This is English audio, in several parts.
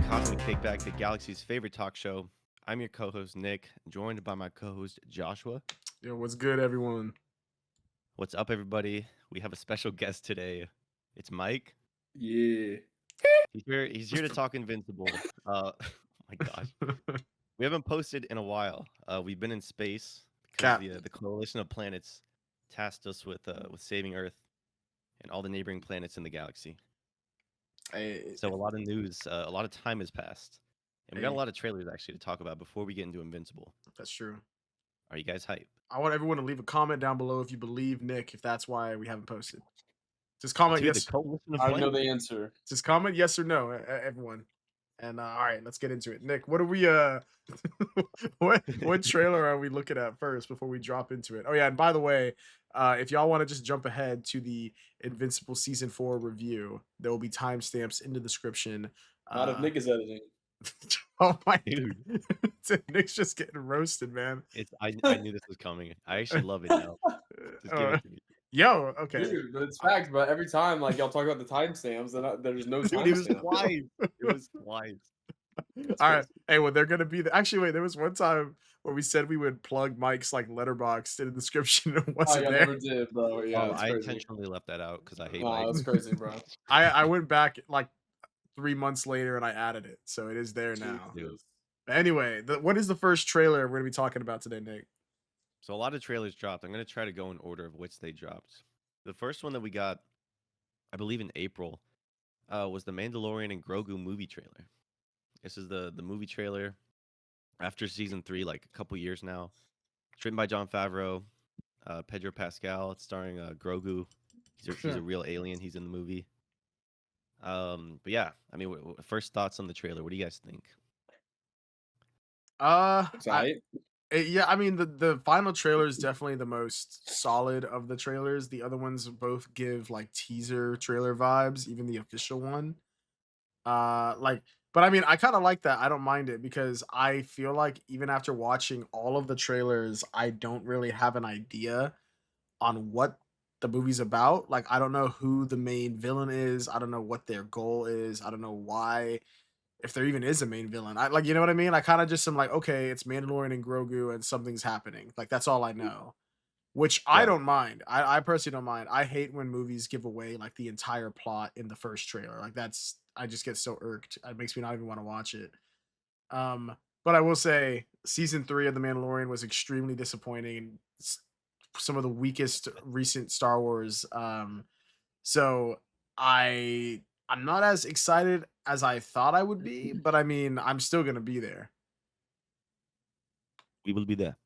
Cosmic Kickback, the galaxy's favorite talk show. I'm your co-host Nick, joined by my co-host Joshua. Yo, what's good, everyone? What's up, everybody? We have a special guest today. It's Mike. Yeah. He's here to talk Invincible. Oh my gosh, we haven't posted in a while. We've been in space because Cap. the coalition of planets tasked us with saving Earth and all the neighboring planets in the galaxy. So a lot of news, a lot of time has passed, and we got a lot of trailers actually to talk about before we get into Invincible. That's true. Are you guys hyped? I want everyone to leave a comment down below if you believe Nick, if that's why we haven't posted. Just comment Dude, yes. the coalition of I know planets. the answer. Just comment yes or no, everyone. And all right, let's get into it. Nick, what are we what trailer are we looking at first before we drop into it? Oh yeah, and by the way, if y'all want to just jump ahead to the Invincible season 4 review, there will be timestamps in the description. Not if Nick is editing. Oh my Dude. Nick's just getting roasted, man. I knew this was coming. I actually love it now. Just give it to me. Yo, okay. Dude, but it's fact. But every time, like y'all talk about the timestamps, then there's no Dude, it was timestamp. twice. It was twice. All right. Hey, well, they're gonna be actually wait. There was one time where we said we would plug Mike's like letterbox in the description. It Oh, wasn't yeah, there. never did, bro. Yeah, Oh, that's I crazy. intentionally left that out because I hate Nah, Mike. that's crazy, bro. I went back like 3 months later and I added it, so it is there now. Jesus. Anyway, what is the first trailer we're gonna be talking about today, Nick? So a lot of trailers dropped. I'm gonna try to go in order of which they dropped. The first one that we got, I believe in April, was the Mandalorian and Grogu movie trailer. This is the movie trailer after season 3, like a couple years now. It's written by Jon Favreau, Pedro Pascal. It's starring Grogu. He's a real alien. He's in the movie. But yeah, I mean, first thoughts on the trailer. What do you guys think? Yeah, I mean the final trailer is definitely the most solid of the trailers. The other ones both give like teaser trailer vibes, even the official one. But I mean, I kind of like that. I don't mind it because I feel like even after watching all of the trailers, I don't really have an idea on what the movie's about. Like, I don't know who the main villain is. I don't know what their goal is. I don't know why, if there even is a main villain. I like, you know what I mean? I kind of just am like, okay, it's Mandalorian and Grogu and something's happening. Like, that's all I know. Which I don't mind. I personally don't mind. I hate when movies give away like the entire plot in the first trailer. Like I just get so irked. It makes me not even want to watch it. But I will say season 3 of The Mandalorian was extremely disappointing. Some of the weakest recent Star Wars. So I'm not as excited as I thought I would be, but I mean, I'm still gonna be there. We will be there.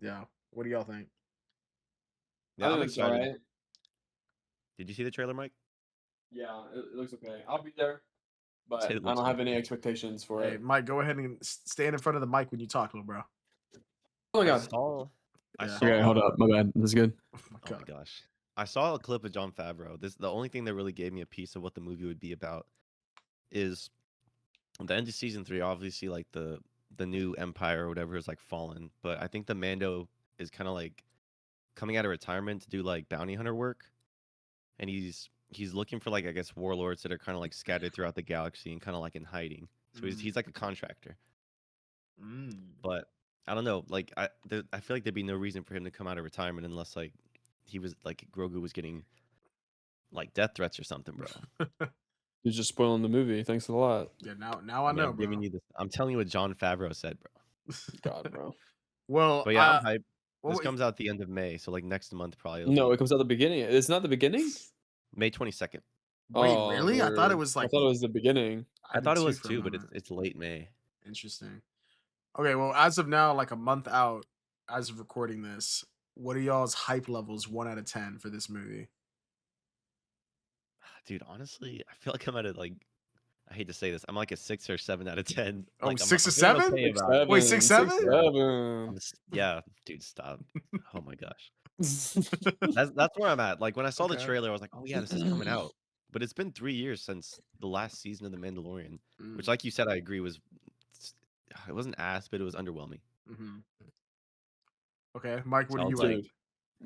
Yeah. What do y'all think? Yeah, I'm excited. Right. Did you see the trailer, Mike? Yeah, it looks okay. I'll be there, but I It don't looks have any expectations for Hey, it. Mike, go ahead and stand in front of the mic when you talk, little bro. Oh my I god. saw. Yeah. Okay, hold up. My bad. This is good. Oh my Oh my god. gosh. I saw a clip of Jon Favreau. The only thing that really gave me a piece of what the movie would be about is at the end of season 3, obviously like the new empire or whatever is like fallen. But I think the Mando is kind of like coming out of retirement to do like bounty hunter work. And he's looking for like, I guess, warlords that are kind of like scattered throughout the galaxy and kind of like in hiding. So he's like a contractor. But I don't know, like I feel like there'd be no reason for him to come out of retirement unless like he was like Grogu was getting like death threats or something, bro. You're just spoiling the movie. Thanks a lot. Yeah, now I know, I'm giving bro. you this. I'm telling you what Jon Favreau said, bro. God, bro. Well, But yeah, I'm hyped. well, This comes out the end of May, so like next month probably. No, it comes out the beginning. It's not the beginning? May 22nd. wait, Oh, really? I thought it word. was I like thought it was the beginning. I thought it did was for a too, but moment. it's late May. Interesting. Okay, well, as of now, like a month out, as of recording this, what are y'all's hype levels 1 out of 10 for this movie? Dude, honestly, I feel like I'm at a like. I hate to say this. I'm like a 6 or 7 out of 10. Oh, Like, 6 or I'm feeling 7? okay about it. Wait, 6, 7? Yeah, dude, stop. Oh my gosh. That's where I'm at. Like when I saw the Okay. trailer, I was like, oh yeah, this is coming out. But it's been 3 years since the last season of The Mandalorian, which, like you said, I agree it wasn't ass, but it was underwhelming. Okay, Mike, what do you Sounds like? like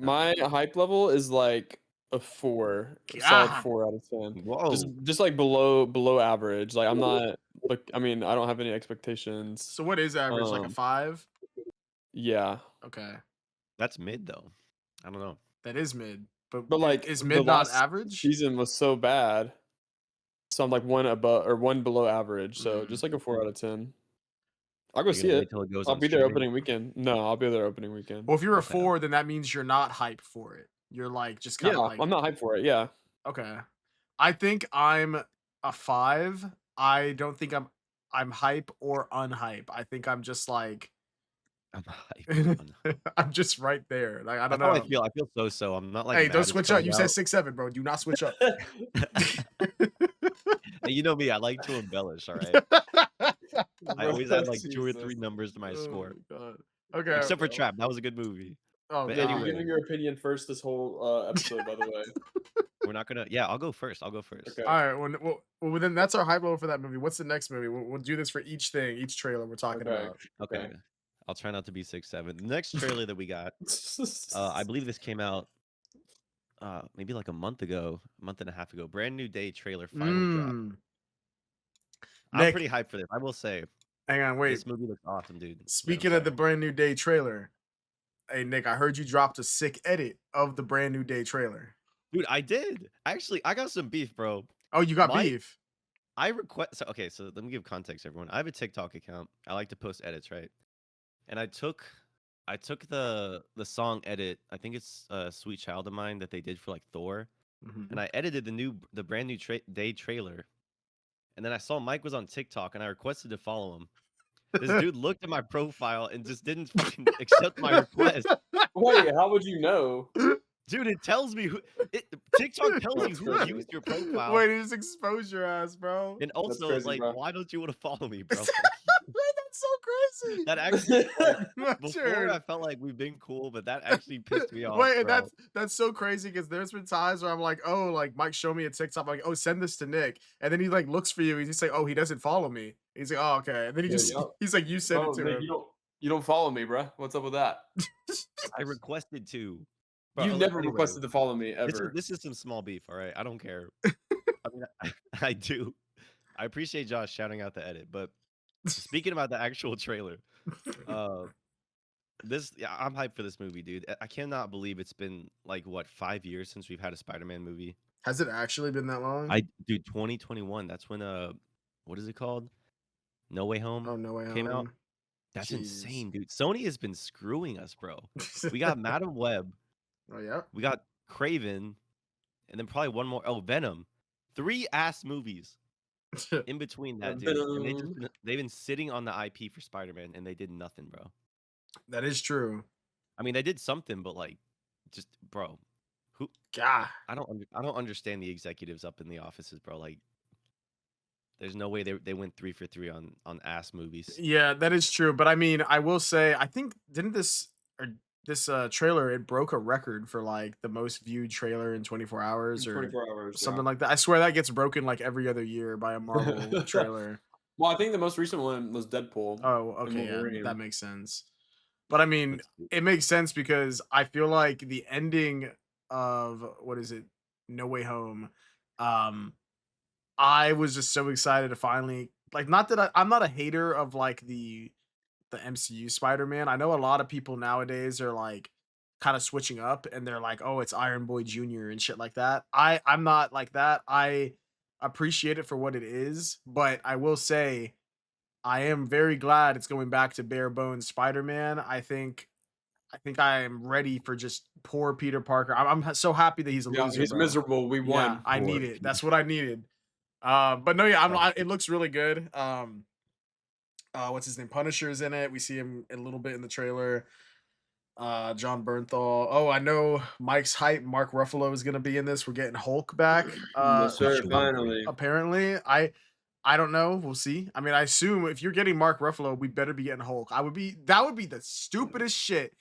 My hype level is like a 4, God. solid 4 out of 10. Whoa. Just like below average. Like I'm not Like, I mean, I don't have any expectations. So what is average? Like a 5? Yeah, Okay, That's mid though. I don't know. that is mid. But but like is the mid not last average? season was so bad, so I'm like one above or one below average. So Mm. just like a 4 out of 10. I'll go You're see gonna it. wait till it goes I'll on be there streaming. opening weekend. No, I'll be there opening weekend. Well, if you're a Okay. 4, then that means you're not hyped for it. You're like just kind Yeah, of like I'm not hyped for it. Yeah. okay. I think I'm a 5. I don't think I'm hype or unhype. I think I'm just like I'm hyped. I'm just right there. Like I don't That's how I know. feel. I feel so. I'm not like Hey, don't mad it's switch up. coming You said out. 6-7, bro. Do not switch up. And you know me, I like to embellish. All right. I always add like 2 or 3 numbers to my Oh score. my god. Okay. Except for Trap. That was a good movie. Oh But Yeah, god. you're giving anyway, your opinion first this whole episode, by the way. we're not gonna. Yeah, I'll go first. Okay. All right. Well, then that's our hype level for that movie. What's the next movie? We'll do this for each thing, each trailer we're talking Okay. about. Okay. I'll try not to be 6-7. The next trailer that we got, I believe this came out maybe like a month and a half ago. Brand new day trailer finally dropped. I'm Nick, pretty hyped for this. I will say hang on, wait. this movie looks awesome, dude. Speaking of the brand new day trailer, hey Nick, I heard you dropped a sick edit of the brand new day trailer. Dude, I did. Actually, I got some beef, bro. Oh, you got beef. I request. So let me give context, everyone. I have a TikTok account. I like to post edits, right? And I took the song edit. I think it's "Sweet Child of Mine" that they did for like Thor, and I edited the brand new day trailer. And then I saw Mike was on TikTok, and I requested to follow him. This dude looked at my profile and just didn't fucking accept my request. Wait, how would you know? Dude, it tells me TikTok tells you who used your profile. Wait, just expose your ass, bro. And also, crazy, like, bro. why don't you want to follow me, bro? That's so crazy. That actually, like, before Sure. I felt like we've been cool, but that actually pissed me off. Wait, and bro. that's so crazy because there's been times where I'm like, oh, like Mike, show me a TikTok. I'm like, oh, send this to Nick, and then he like looks for you. He's just like, oh, he doesn't follow me. He's like, oh, okay, and then he Yeah, just you know- he's like, you send Oh, it to Nick, him. you don't follow me, bro. What's up with that? I requested to. Bro, You never anyway, requested to follow me ever. This is some small beef, all right? I don't care. I mean, I do. I appreciate Josh shouting out the edit, but speaking about the actual trailer, I'm hyped for this movie, dude. I cannot believe it's been like what 5 years since we've had a Spider-Man movie. Has it actually been that long? Dude, 2021. That's when what is it called? No Way Home. Oh, No Way came out. Home. That's Jeez. insane, dude. Sony has been screwing us, bro. We got Madam Web. Oh yeah. We got Craven, and then probably one more. Oh, Venom. 3 ass movies in between that, dude. And they've been sitting on the IP for Spider-Man, and they did nothing, bro. That is true. I mean, they did something, but like, just bro, who? God. I don't understand the executives up in the offices, bro. Like, there's no way they went 3 for 3 on ass movies. Yeah, that is true. But I mean, I will say, I think didn't this trailer, it broke a record for like the most viewed trailer in 24 hours or 24 hours, something yeah. like that. I swear that gets broken like every other year by a Marvel trailer. Well, I think the most recent one was Deadpool. Oh, and okay, yeah, Wolverine. that makes sense. But I mean, it makes sense because I feel like the ending of what is it, No Way Home, I was just so excited to finally like. Not that I'm not a hater of like the MCU Spider-Man. I know a lot of people nowadays are like kind of switching up and they're like, oh, it's Iron Boy Jr. and shit like that. I'm not like that. I appreciate it for what it is, but I will say I am very glad it's going back to bare bones Spider-Man. I think I am ready for just poor Peter Parker. I'm so happy that he's a loser. He's bro. miserable. We won. Yeah, I need it. That's what I needed. But no, yeah, it looks really good. What's his name? Punisher's in it. We see him a little bit in the trailer. John Bernthal. Oh, I know Mike's hype. Mark Ruffalo is gonna be in this. We're getting Hulk back. Yes, sir, finally. Apparently, I don't know. We'll see. I mean, I assume if you're getting Mark Ruffalo, we better be getting Hulk. That would be the stupidest shit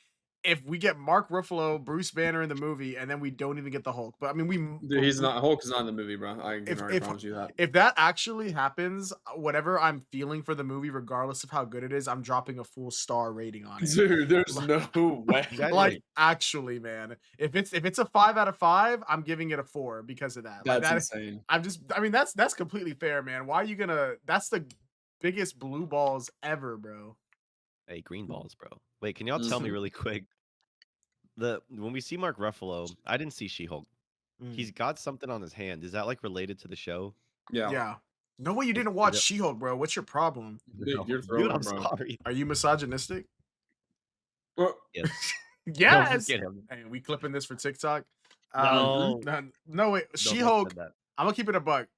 if we get Mark Ruffalo, Bruce Banner in the movie, and then we don't even get the Hulk. But I mean, Dude, Hulk is not in the movie, bro. I can already promise you that. If that actually happens, whatever I'm feeling for the movie, regardless of how good it is, I'm dropping a full star rating on it. Dude, there's no way. Like, actually, man, if it's a 5 out of 5, I'm giving it a 4 because of that. That's like, insane. I mean, that's completely fair, man. Why are you gonna? That's the biggest blue balls ever, bro. Hey, green balls, bro. Wait, can y'all tell me really quick? When we see Mark Ruffalo, I didn't see She-Hulk. Mm. He's got something on his hand. Is that like related to the show? Yeah. Yeah. No way you Is- didn't is watch it- She-Hulk, bro. What's your problem? No. You're Dude, throwing, I'm bro. sorry. Are you misogynistic? Well, Yes. Don't Yes. forget him. Hey, we clipping this for TikTok. No. No wait. Don't She-Hulk. said that. I'm gonna keep it a buck.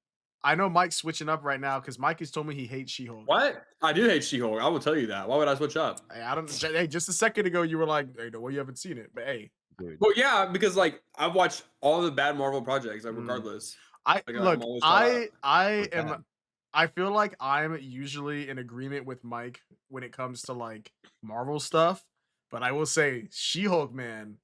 I know Mike's switching up right now because Mike has told me he hates She-Hulk. what? I do hate She-Hulk. I will tell you that. Why would I switch up? Hey, I don't. Hey, just a second ago you were like, "Hey, no way you haven't seen it," but hey, Dude. Well, yeah, because like I've watched all the bad Marvel projects, like Mm. regardless. I Like, look. I'm always caught up. I Or am. bad. I feel like I'm usually in agreement with Mike when it comes to like Marvel stuff, but I will say She-Hulk, man.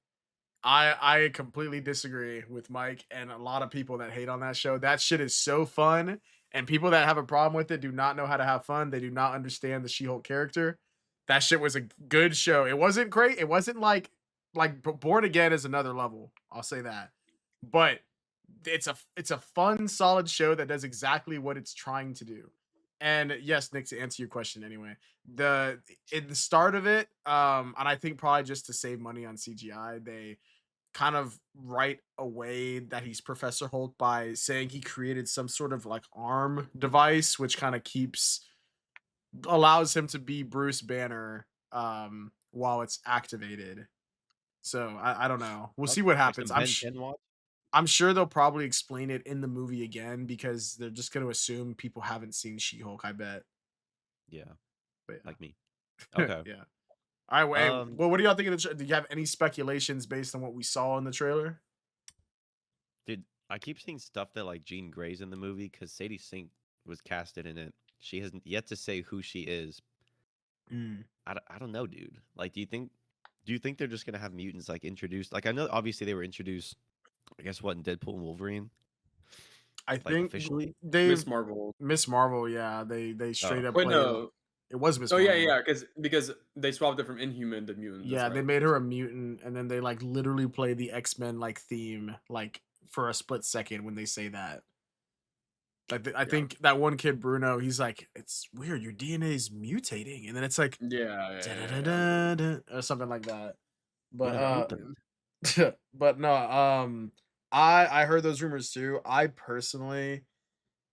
I completely disagree with Mike and a lot of people that hate on that show. That shit is so fun, and people that have a problem with it do not know how to have fun. They do not understand the She-Hulk character. That shit was a good show. It wasn't great. It wasn't like Born Again is another level. I'll say that, but it's a fun, solid show that does exactly what it's trying to do. And yes, Nick, to answer your question anyway, in the start of it, and I think probably just to save money on CGI, they kind of write away that he's Professor Hulk by saying he created some sort of like arm device, which kind of allows him to be Bruce Banner while it's activated. So I don't know. We'll see what Like happens. some Ben 10 watch? I'm sure they'll probably explain it in the movie again because they're just going to assume people haven't seen She-Hulk. I bet. Yeah, But yeah. like me. Okay. Yeah. All right. Well, hey, Um, what do y'all think of the? Do you have any speculations based on what we saw in the trailer? Dude, I keep seeing stuff that like Jean Grey's in the movie because Sadie Sink was casted in it. She hasn't yet to say who she is. I don't know, dude. Like, do you think they're just gonna have mutants like introduced? Like, I know obviously they were introduced. I guess what in Deadpool and Wolverine, I like think officially. they've Miss Marvel. Miss Marvel. Yeah, they straight Oh, up Wait, played. no. It was Miss Oh Marvel. yeah, because they swapped it from Inhuman to Mutant. Yeah, That's they right. made her a mutant, and then they like literally play the X-Men like theme like for a split second when they say that. Like I think that one kid Bruno, he's like, "It's weird, your DNA is mutating," and then it's like, Yeah. "Da-da-da-da-da," or something like that. what But a mutant. but no, I heard those rumors too. I personally,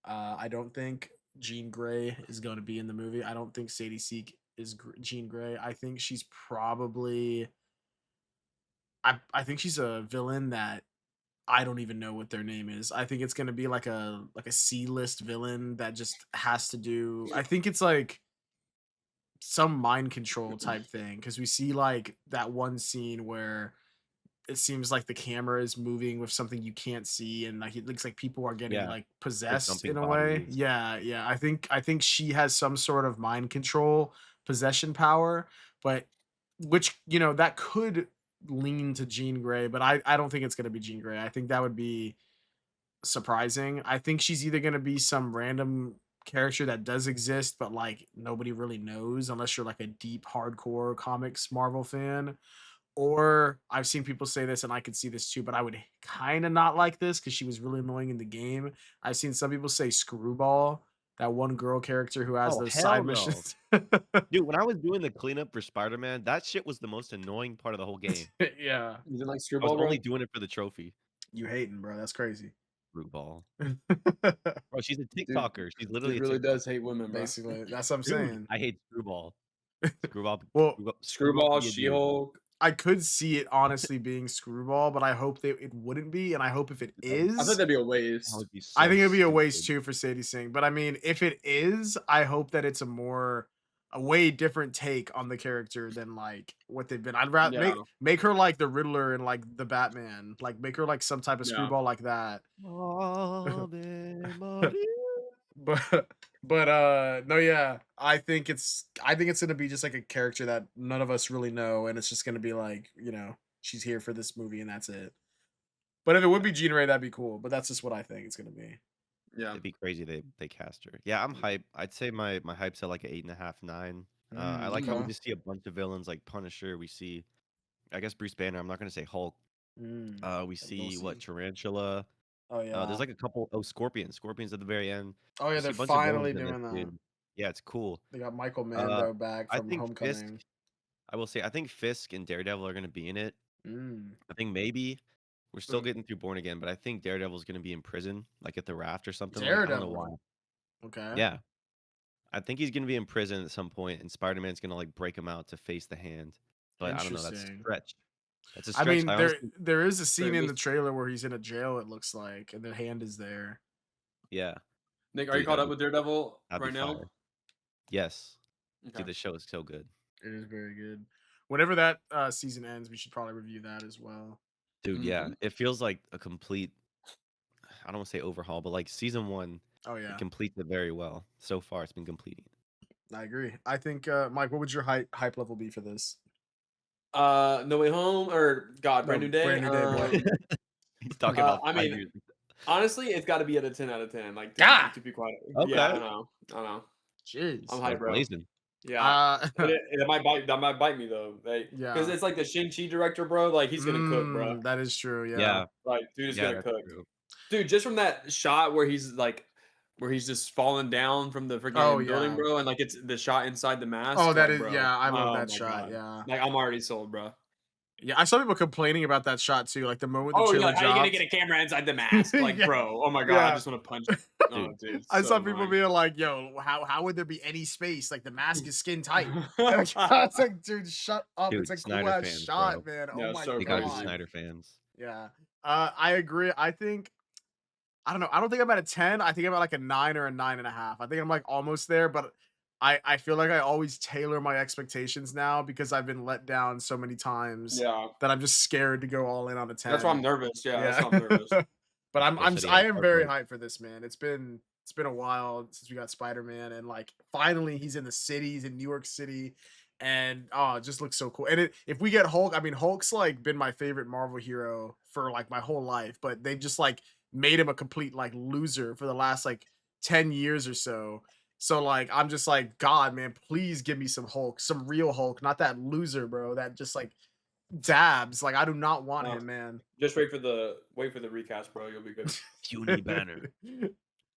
I don't think Jean Grey is going to be in the movie. I don't think Sadie Sink is Jean Grey. I think she's probably, I think she's a villain that I don't even know what their name is. I think it's gonna be like a C-list villain that just has to do. I think it's like some mind control type thing because we see like that one scene where it seems like the camera is moving with something you can't see, and like it looks like people are getting Yeah, like or possessed jumping in a way. bodies. Yeah. I think she has some sort of mind control possession power, but which that could lean to Jean Grey, but I don't think it's gonna be Jean Grey. I think that would be surprising. I think she's either gonna be some random character that does exist, but like nobody really knows unless you're like a deep hardcore comics Marvel fan, or I've seen people say this and I could see this too, but I would kind of not like this because she was really annoying in the game. I've seen some people say Screwball, that one girl character who has Oh those hell side no, missions. dude! When I was doing the cleanup for Spider-Man, that shit was the most annoying part of the whole game. Yeah. Is it like I was Screwball, bro? only doing it for the trophy. You hating, bro. That's crazy. Ball. Bro, she's a Dude, TikToker. She's literally dude a really TikToker. does hate women, bro. Basically, that's what I'm Dude, saying. I hate Screwball. Screwball. Well, Screwball Screwball, be a dude. She-Hulk. I could see it honestly being Screwball, but I hope that it wouldn't be, and I hope if it I think is, that'd be a That waste. would be I so think it'd be a waste stupid. too for Sadie Sink. But I mean, if it is, I hope that it's a way different take on the character than like what they've been. I'd rather Yeah. make her like the Riddler and like the Batman, like make her like some type of Yeah. Screwball like that. Ave Maria. But no, yeah, I think it's gonna be just like a character that none of us really know, and it's just gonna be like she's here for this movie and that's it. But if it would be Jean Grey, that'd be cool. But that's just what I think it's gonna be. Yeah. It'd be crazy they cast her. Yeah, I'm hyped. I'd say my hype's at like an 8.5, 9. I like how we Okay. just see a bunch of villains like Punisher. We see, I guess Bruce Banner. I'm not gonna say Hulk. We see see. what Tarantula. Oh yeah. There's like a couple. Oh, Scorpion. Scorpion's at the very end. Oh yeah, We see they're a bunch of finally villains in this, doing that. dude. Yeah, it's cool. They got Michael Uh, Mando back I from think Fisk. Homecoming. I will say I think Fisk and Daredevil are gonna be in it. Mm. I think maybe we're still Mm. getting through Born Again, but I think Daredevil's gonna be in prison, like at the raft or something. Like I don't know why. Daredevil. Okay. Yeah, I think he's gonna be in prison at some point, and Spider-Man's gonna like break him out to face the Hand. But I don't know. That's a Interesting. stretch. That's a I stretch. mean, I there honestly, there is a scene in Nick, the trailer where he's in a jail. It looks like, and the Hand is there. yeah, are you dude, caught up with Daredevil that'd be right now? fire. Yes, Okay. dude, the show is so good. It is very good. Whenever that season ends, we should probably review that as well. Dude, yeah, Mhm. it feels like a complete. I don't want to say overhaul, but like season one, Oh it yeah, completes it very well. So far, it's been completing. I agree. I think Mike, what would your hype level be for this? No Way Home or God, Brand No, New Day. Brand New Day, boy. He's talking about I 5 mean, years. honestly, it's got to be at a 10 out of 10. Like Ah, to be quite. Yeah, Okay, I know. jeez. I'm guys hyped, bro. blazing. Yeah, Uh, it might bite. That might bite me though. Because yeah. it's like the Shang-Chi director, bro. Like he's gonna cook, bro. That is true. Yeah. Yeah, Like dude is yeah, gonna that's cook. true. Dude, just from that shot where he's just falling down from the Oh freaking building, yeah. bro, and like it's the shot inside the mask. Oh, that Like, is bro. yeah. I love Oh that my shot. god. Yeah. Like I'm already sold, bro. Yeah. I saw people complaining about that shot too. Like the moment the Oh, you're trailer like, how are you gonna dropped. get a camera inside the mask? Like, Yeah. bro, oh my god, I Yeah. just want to punch. Oh, Dude, dude, I so saw people annoying. being like, "Yo, how would there be any space? Like the mask is skin tight." I was like, "Dude, shut up! It's dude, a cool Snyder ass fans, shot, bro. man. Oh Yeah, my so They gotta be crazy. god." Snyder fans. Yeah. I agree. I think I don't know. I don't think I'm at a 10. I think I'm at like a 9 or a 9.5. I think I'm like almost there, but I feel like I always tailor my expectations now because I've been let down so many times Yeah, that I'm just scared to go all in on a 10. that's why I'm nervous. Yeah, that's Yeah. why I'm nervous. But Bro said he had I a am hard very vote. hyped for this, man. It's been a while since we got Spider-Man and like finally he's in the city, he's in New York City and oh, it just looks so cool. And if we get Hulk, I mean Hulk's like been my favorite Marvel hero for like my whole life, but they've just like made him a complete like loser for the last like 10 years or so. So like I'm just like god, man, please give me some Hulk, some real Hulk, not that loser, bro. That just like dabs. Like I do not want No, him, man. just wait for the recast, bro. You'll be good. Puny banner.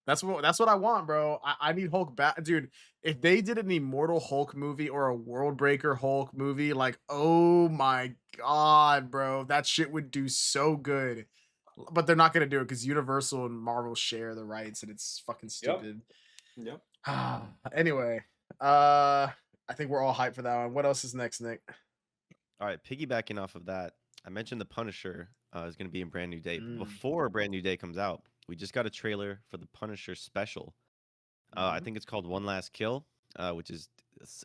That's what I want, bro. I need Hulk back, dude. If they did an Immortal Hulk movie or a World Breaker Hulk movie, like, oh my god, bro, that shit would do so good. But they're not gonna do it because Universal and Marvel share the rights, and it's fucking Yep. stupid. Yep. Anyway, I think we're all hyped for that one. What else is next, Nick? All right, piggybacking off of that, I mentioned the Punisher is going to be in Brand New Day. But Mm. before Brand New Day comes out, we just got a trailer for the Punisher special. I think it's called One Last Kill, which is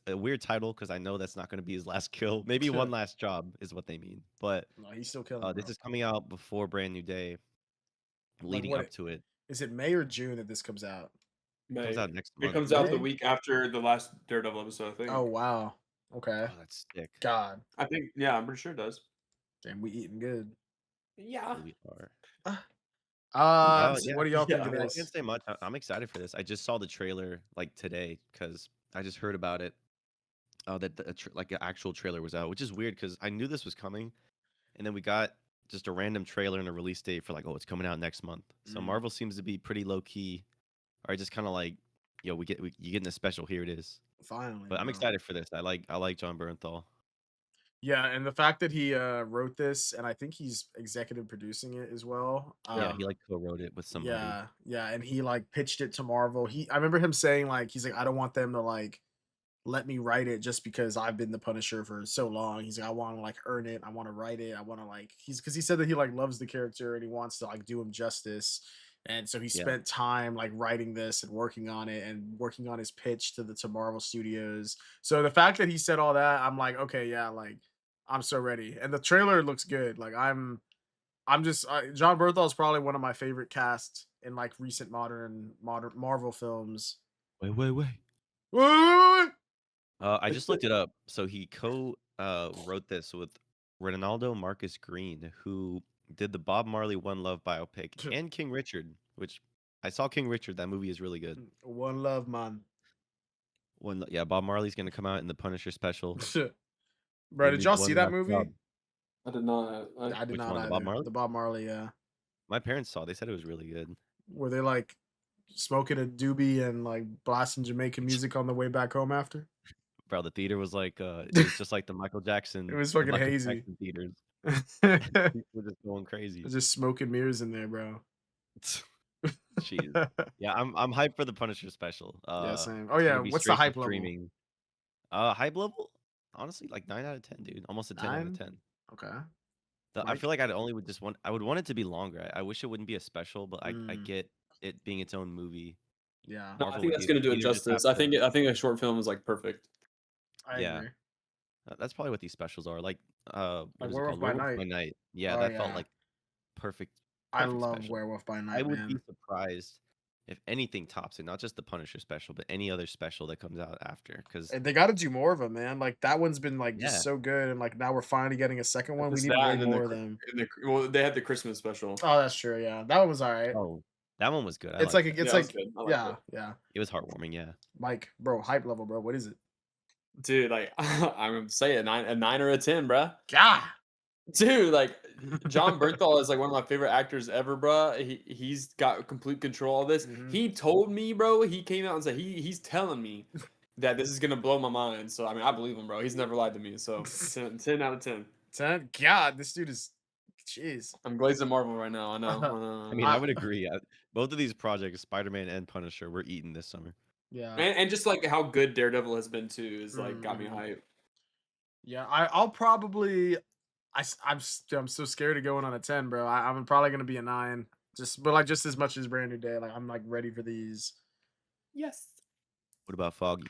a weird title because I know that's not going to be his last kill. Maybe one last job is what they mean. But No, he's still killing, this bro. is coming out before Brand New Day, Like leading what? up to it. Is it May or June that this comes out? It comes May. out next It month. comes out the May? week after the last Daredevil episode, I think. Oh wow. Okay. Oh, that's sick. God. I think, yeah, I'm pretty sure it does. Damn, we eating good. Yeah. We are. Yeah. What do y'all think Yeah. of I this? can't say much. I'm excited for this. I just saw the trailer like today because I just heard about it. That like an actual trailer was out, which is weird because I knew this was coming, and then we got just a random trailer and a release date for like, oh, it's coming out next month. So Mm. Marvel seems to be pretty low key, or just kind of like, yo, you getting a special, here it is. Finally. But I'm bro. excited for this. I like John Bernthal. Yeah, and the fact that he wrote this, and I think he's executive producing it as well. Yeah, he like co-wrote it with somebody. Yeah, and he like pitched it to Marvel. I remember him saying like he's like, I don't want them to like let me write it just because I've been the Punisher for so long. He's like, I want to like earn it. I want to write it. I want to like because he said that he like loves the character and he wants to like do him justice. And so he Yeah. spent time like writing this and working on it and working on his pitch to Marvel Studios. So the fact that he said all that, I'm like, okay, yeah, like I'm so ready. And the trailer looks good. Like I'm just John Bernthal is probably one of my favorite casts in like recent modern Marvel films. Wait. Wait. I just looked it up. So he wrote this with Ronaldo Marcus Green, who did the Bob Marley One Love biopic, and King Richard, which I saw King Richard. That movie is really good. One Love, man. Yeah, Bob Marley's gonna come out in the Punisher special. Bro, did y'all One see that last movie? job. I did not. I did Which not one, the either. Bob Marley? The Bob Marley, yeah. My parents saw. They said it was really good. Were they like smoking a doobie and like blasting Jamaican music on the way back home after. Bro, the theater was like, it was just like the It was fucking Michael hazy. Jackson theaters. People were just going crazy. Just smoking mirrors in there, bro. Jeez. Yeah, I'm hyped for the Punisher special. Yeah, same. Oh It's yeah, gonna be what's the straight to hype level? streaming. Hype level? Honestly, like 9 out of 10, dude. Almost a 10 out of 9? 10. Okay. I Mike? feel like I would want it to be longer. I wish it wouldn't be a special, but I Mm, get it being its own movie. yeah, No, I Marvel think would that's gonna do it either just have justice. I to, think a short film is like perfect. I yeah. agree. That's probably what these specials are. Like, what Like is it Werewolf called? by Werewolf Night. by Night. Yeah, Oh that felt yeah. like perfect, I perfect love special. Werewolf by I Night, would be man. surprised if anything tops it. Not just the Punisher special, but any other special that comes out after. Because And they got to do more of them, man. Like that one's been like just yeah, so good, and like now we're finally getting a second one. We Just need that way and then more of them. well, they had the Christmas special. Oh, that's true. Yeah, that one was all right. oh, that one was good. I It's like like that. it's Yeah, it was like good. I liked yeah, it. yeah. It was heartwarming. Yeah. Mike, bro, hype level, bro. What is it? Dude, like I'm gonna say a 9 or a 10, bruh. Yeah. Dude, like John Bernthal is like one of my favorite actors ever, bro. He's got complete control of this. Mhm. He told me, bro. He came out and said he's telling me that this is gonna blow my mind. So I mean, I believe him, bro. He's never lied to me. So 10 out of 10. 10. God, this dude is. Jeez. I'm glazing Marvel right now. I know. I mean, I would agree. Both of these projects, Spider-Man and Punisher, were eaten this summer. Yeah. And just like how good Daredevil has been too is like got me Mhm. hyped. Yeah, I'll probably. I'm so scared of going on a 10, bro. I'm probably gonna be a 9. But like just as much as Brand New Day. Like I'm like ready for these. Yes. What about Foggy?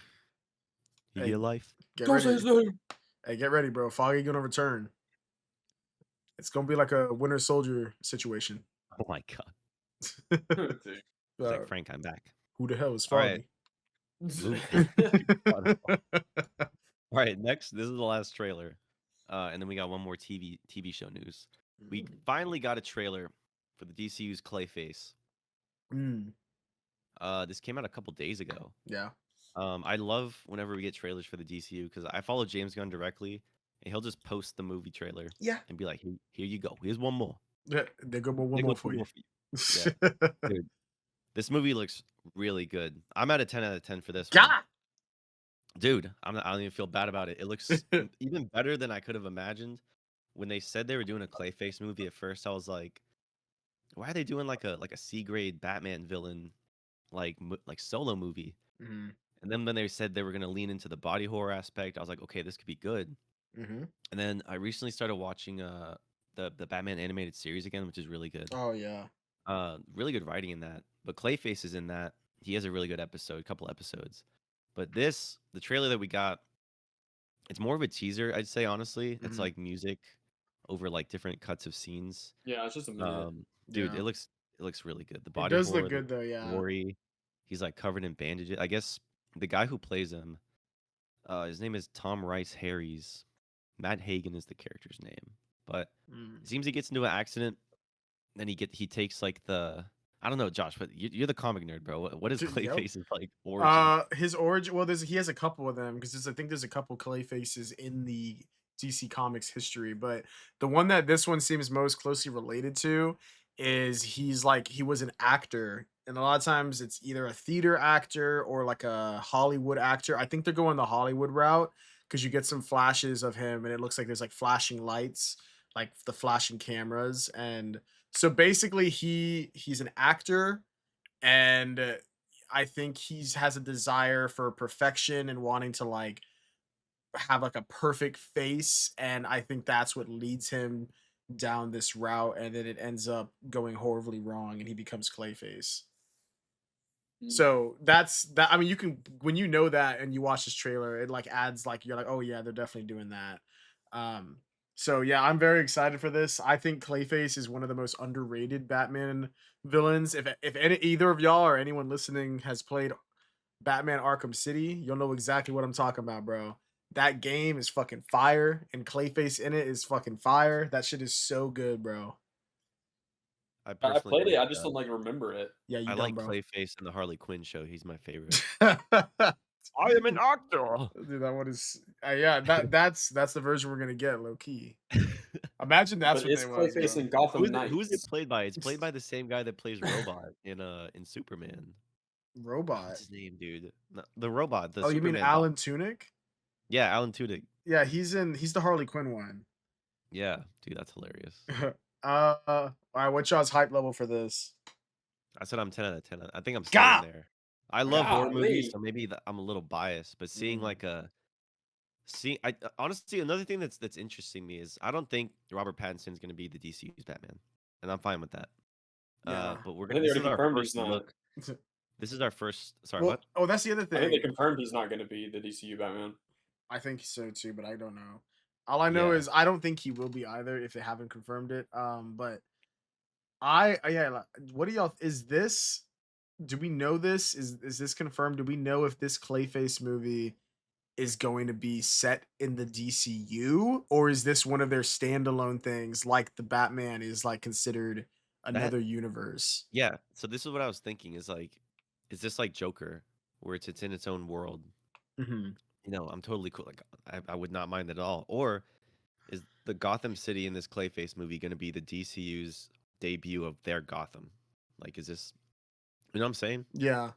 He Hey, get life? get Don't say ready. his name. Hey, get ready, bro. Foggy gonna return. It's gonna be like a Winter Soldier situation. Oh my god! Dude. He's Uh, like, Frank, I'm back. who the hell is All right, Foggy? all right. Next, this is the last trailer, and then we got one more TV show news. We finally got a trailer for the DCU's Clayface. Mm, This came out a couple days ago. yeah. I love whenever we get trailers for the DCU because I follow James Gunn directly, and he'll just post the movie trailer Yeah. and be like, "Here you go. Here's one more. Yeah, they go one There more go for two you. more for you." Yeah, dude, this movie looks really good. I'm at a 10 out of 10 for this one. God. Dude, I don't even feel bad about it. It looks even better than I could have imagined. When they said they were doing a Clayface movie at first, I was like, why are they doing like a C grade Batman villain like solo movie? Mhm, And then when they said they were gonna lean into the body horror aspect, I was like, okay, this could be good. mhm. And then I recently started watching the Batman animated series again, which is really good. Oh yeah. Really good writing in that. But Clayface is in that. He has a really good episode, couple episodes. But the trailer that we got, it's more of a teaser, I'd say, honestly. It's Mhm. like music over like different cuts of scenes. Yeah, it's just a minute. Dude, Yeah. it looks really good. The It body does look horror, good though, yeah. gory. He's like covered in bandages. I guess the guy who plays him, his name is Tom Rice Harries. Matt Hagen is the character's name. But Mm. it seems he gets into an accident, then he takes like I don't know, Josh, but you're the comic nerd, bro. What is Dude, yep. Clayface's like origin? His origin. Well, he has a couple of them because I think there's a couple Clayfaces in the DC Comics history, but the one that this one seems most closely related to is he was an actor, and a lot of times it's either a theater actor or like a Hollywood actor. I think they're going the Hollywood route because you get some flashes of him, and it looks like there's like flashing lights, like the flashing cameras, and so basically he's an actor and I think has a desire for perfection and wanting to like have like a perfect face, and I think that's what leads him down this route, and then it ends up going horribly wrong, and he becomes Clayface. So that's that. I mean, you can when you know that and you watch this trailer, it like adds like you're like, oh yeah, they're definitely doing that. Um, so yeah, I'm very excited for this. I think Clayface is one of the most underrated Batman villains. If either of y'all or anyone listening has played Batman Arkham City, you'll know exactly what I'm talking about, bro. That game is fucking fire, and Clayface in it is fucking fire. That shit is so good, bro. I I personally played it. like I just don't like remember it. Yeah, I you dumb, like bro. Clayface in the Harley Quinn show. He's my favorite. Dude, I am an actor. that one is yeah. That's the version we're gonna get, low key. Imagine that's But what it's they was, Clayface bro. in Gotham Who is it Knights. played by? It's played by the same guy that plays Robot in Superman. Robot. What's his name, dude? The robot, the Oh, you mean Superman Alan dog. Tunick? Yeah, Alan Tudyk. Yeah, he's the Harley Quinn one. Yeah, dude, that's hilarious. All right, what's y'all's hype level for this? I said I'm 10 out of 10. I think I'm staying God. there. I love horror movies, Golly. so maybe I'm a little biased, but seeing Mm. like a I honestly another thing that's interesting me is I don't think Robert Pattinson's going to be the DCU's Batman, and I'm fine with that. Yeah. But I think they this already is our confirmed he's first not. look. This is our first. Sorry, Well, what? oh, that's the other I think they thing. confirmed he's not going to be the DCU Batman. I think so too, but I don't know. All I know Yeah, is I don't think he will be either if they haven't confirmed it. But yeah, what do y'all is this? Do we know this? Is this confirmed? Do we know if this Clayface movie is going to be set in the DCU, or is this one of their standalone things like the Batman is like considered that. another universe? Yeah. So this is what I was thinking. Is this like Joker, where it's in its own world? Mm-hmm. I'm totally cool. Like I would not mind at all. Or is the Gotham City in this Clayface movie going to be the DCU's debut of their Gotham? Like, is this? You know what I'm saying? Yeah.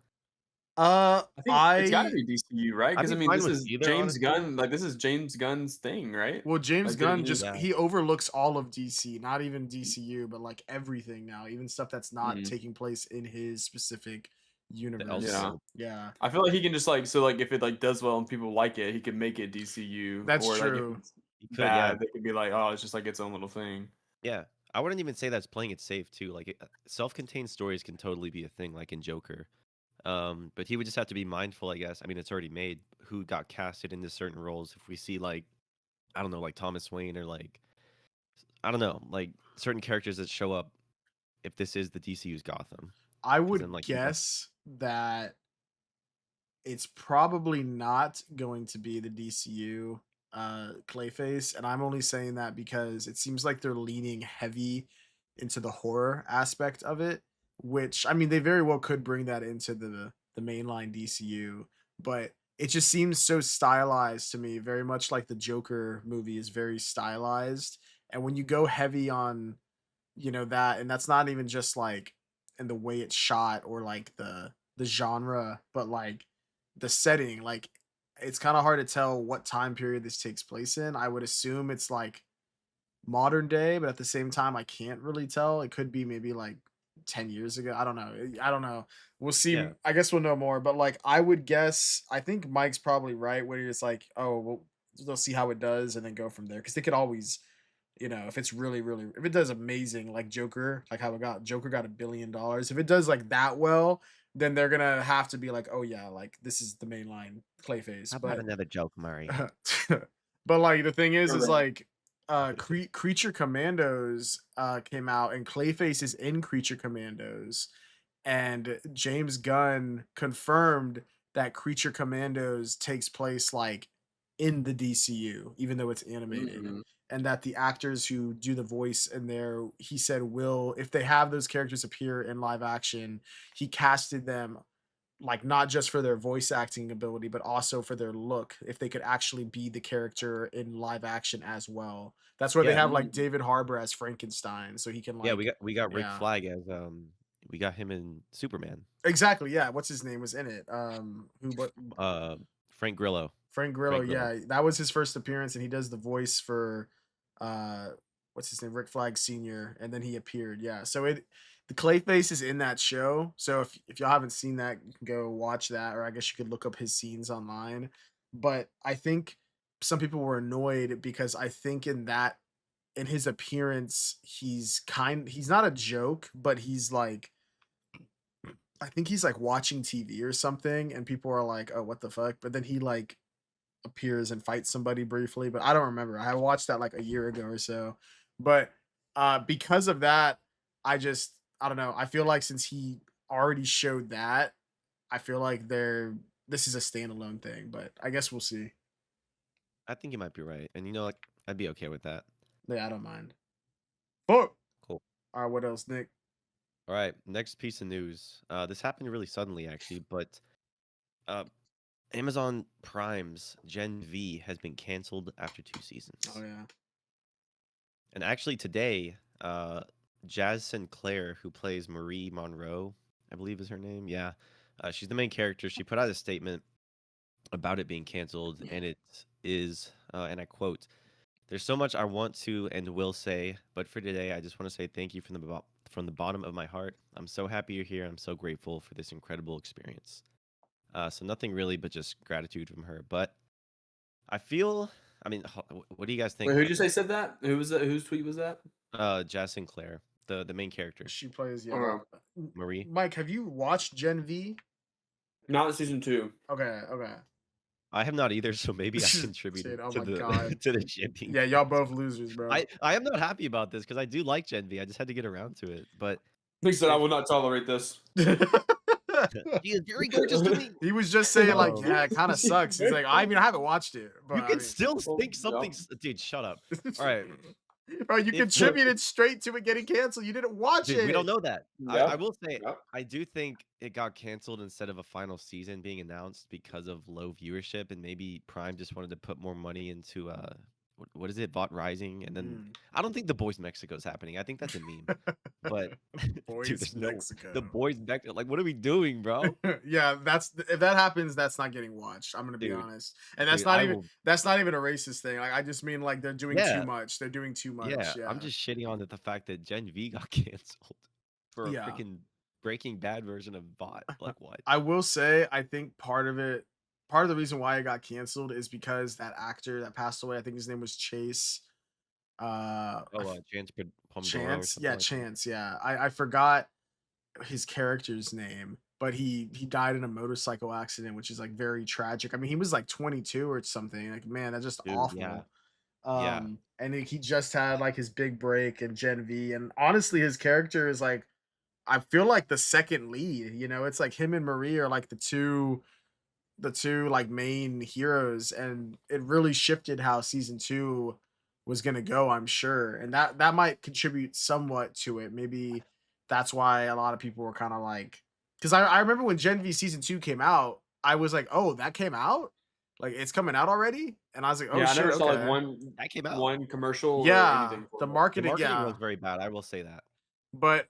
I think it's got to be DCU, right? I'd Because I be mean, fine this with is either, James honestly. Gunn. Like, this is James Gunn's thing, right? Well, James Like, didn't Gunn just Yeah. he overlooks all of DC, not even DCU, but like everything now, even stuff that's not taking place in his specific universe. Yeah. Elseworld. Yeah, I feel like he can just like so like if it like does well and people like it, he can make it DCU. that's Or like if true. it's You could, yeah, bad, they could be like, oh, it's just like its own little thing. yeah. I wouldn't even say that's playing it safe too. Like, self-contained stories can totally be a thing, like in Joker. But he would just have to be mindful, I guess. I mean, it's already made who got casted into certain roles. If we see like, I don't know, like Thomas Wayne or like, I don't know, like certain characters that show up. If this is the DCU's Gotham, I because then would like guess that it's probably not going to be the DCU Clayface, and I'm only saying that because it seems like they're leaning heavy into the horror aspect of it, which I mean they very well could bring that into the mainline DCU, but it just seems so stylized to me, very much like the Joker movie is very stylized, and when you go heavy on that, and that's not even just like in the way it's shot or like the genre, but like the setting, like it's kind of hard to tell what time period this takes place in. I would assume it's like modern day, but at the same time I can't really tell. It could be maybe like 10 years ago. I don't know. We'll see. yeah, I guess we'll know more, but like I would guess, I think Mike's probably right when it's like, oh well, they'll see how it does and then go from there, because they could always, if it's really, really, if it does amazing, like Joker, like how Joker got $1 billion. If it does like that well, then they're gonna have to be like, oh yeah, like this is the mainline Clayface. how about But, another joke, Murray? but like the thing is Right. like, Creature Commandos came out, and Clayface is in Creature Commandos, and James Gunn confirmed that Creature Commandos takes place like in the DCU, even though it's animated, Mhm. and that the actors who do the voice in there, he said, will, if they have those characters appear in live action, he casted them like not just for their voice acting ability, but also for their look, if they could actually be the character in live action as well. That's where they Yeah, have like Mm. David Harbour as Frankenstein, so he can yeah. like, We got Rick yeah. Flag as we got him in Superman. Exactly, yeah. What's his name was in it? Who? What? Uh, Frank Grillo. Frank Grillo. Frank Grillo. Yeah, that was his first appearance, and he does the voice for, uh, what's his name? Rick Flag Senior, and then he appeared. Yeah, so the Clayface is in that show. So if y'all haven't seen that, you can go watch that, or I guess you could look up his scenes online. But I think some people were annoyed because I think in his appearance, he's not a joke, but he's like, I think he's like watching TV or something, and people are like, "Oh, what the fuck?" But then he like appears and fights somebody briefly, but I don't remember. I watched that like a year ago or so. But because of that, I don't know. I feel like since he already showed that, I feel like this is a standalone thing, but I guess we'll see. I think you might be right, and like I'd be okay with that. Yeah, I don't mind. Fuck. Cool. All right, what else, Nick? All right, next piece of news. This happened really suddenly, actually, but uh, Amazon Prime's Gen V has been canceled after 2 Oh seasons. yeah. And actually today, Jazz Sinclair, who plays Marie Monroe, I believe is her name, yeah, She's the main character. She put out a statement about it being canceled, and it is, and I quote, "There's so much I want to and will say, but for today, I just want to say thank you from the bottom of my heart. I'm so happy you're here. I'm so grateful for this incredible experience." So nothing really, but just gratitude from her. But I feel, I mean, what do you guys think Wait, who'd about you say said that? Who was that? Whose tweet was that? Jazz Sinclair, the main character, She plays, yeah. Oh, Marie? Mike, have you watched Gen V? not season 2. Okay, okay. I have not either, so maybe I contributed Dude, oh to my the God. to the Gen V. Yeah, y'all both losers, bro. I am not happy about this because I do like Gen V. I just had to get around to it, but He said, "I will not tolerate this." she is very gorgeous to me. He was just saying, like, Um, yeah, it kind of sucks. He's like, I haven't watched it, but You I can mean, still Well, think something. yeah. Dude, shut up. All right, bro, you If- contributed straight to it getting canceled. You didn't watch dude, it. we don't know that. I Yep. will say, Yep. I do think it got canceled instead of a final season being announced because of low viewership, and maybe Prime just wanted to put more money into what is it, Bot Rising, and then I don't think The Boys Mexico is happening. I think that's a meme. But Boys dude, there's Mexico. no The Boys Mexico. Like, what are we doing, bro? Yeah, that's if that happens, that's not getting watched. I'm gonna be Dude, honest, and that's dude, not I even will- that's not even a racist thing. Like I just mean like they're doing Yeah. too much. They're doing too much. Yeah, Yeah, I'm just shitting on the fact that Gen V got canceled for a Yeah. freaking Breaking Bad version of Bot. Like, what? I will say, I think part of the reason why it got canceled is because that actor that passed away. I think his name was Chase. Chance Pomodoro or Chance, something yeah, like that. Chance, yeah. I forgot his character's name, but he died in a motorcycle accident, which is like very tragic. I mean, he was like 22 or something. Like, man, that's just Dude, awful. yeah. Yeah. And he just had like his big break in Gen V, and honestly, his character is like, I feel like the second lead. You know, it's like him and Marie are like the two like main heroes, and it really shifted how season 2 was gonna go, I'm sure, and that might contribute somewhat to it. Maybe that's why a lot of people were kind of like, because I remember when Gen V season 2 came out, I was like, oh, that came out, like it's coming out already, and I was like, oh Yeah, I shit, never saw okay. like That came out. one commercial or Yeah, anything. For the it. The marketing, marketing yeah, was very bad. I will say that. but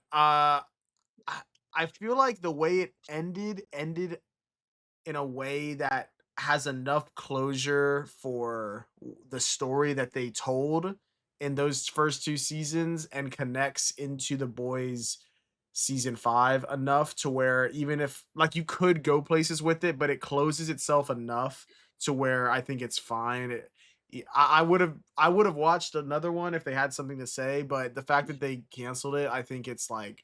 I feel like the way it ended in a way that has enough closure for the story that they told in those first 2 seasons and connects into The Boys season 5 enough to where even if like you could go places with it, but it closes itself enough to where I think it's fine. I would have watched another one if they had something to say, but the fact that they canceled it, I think it's like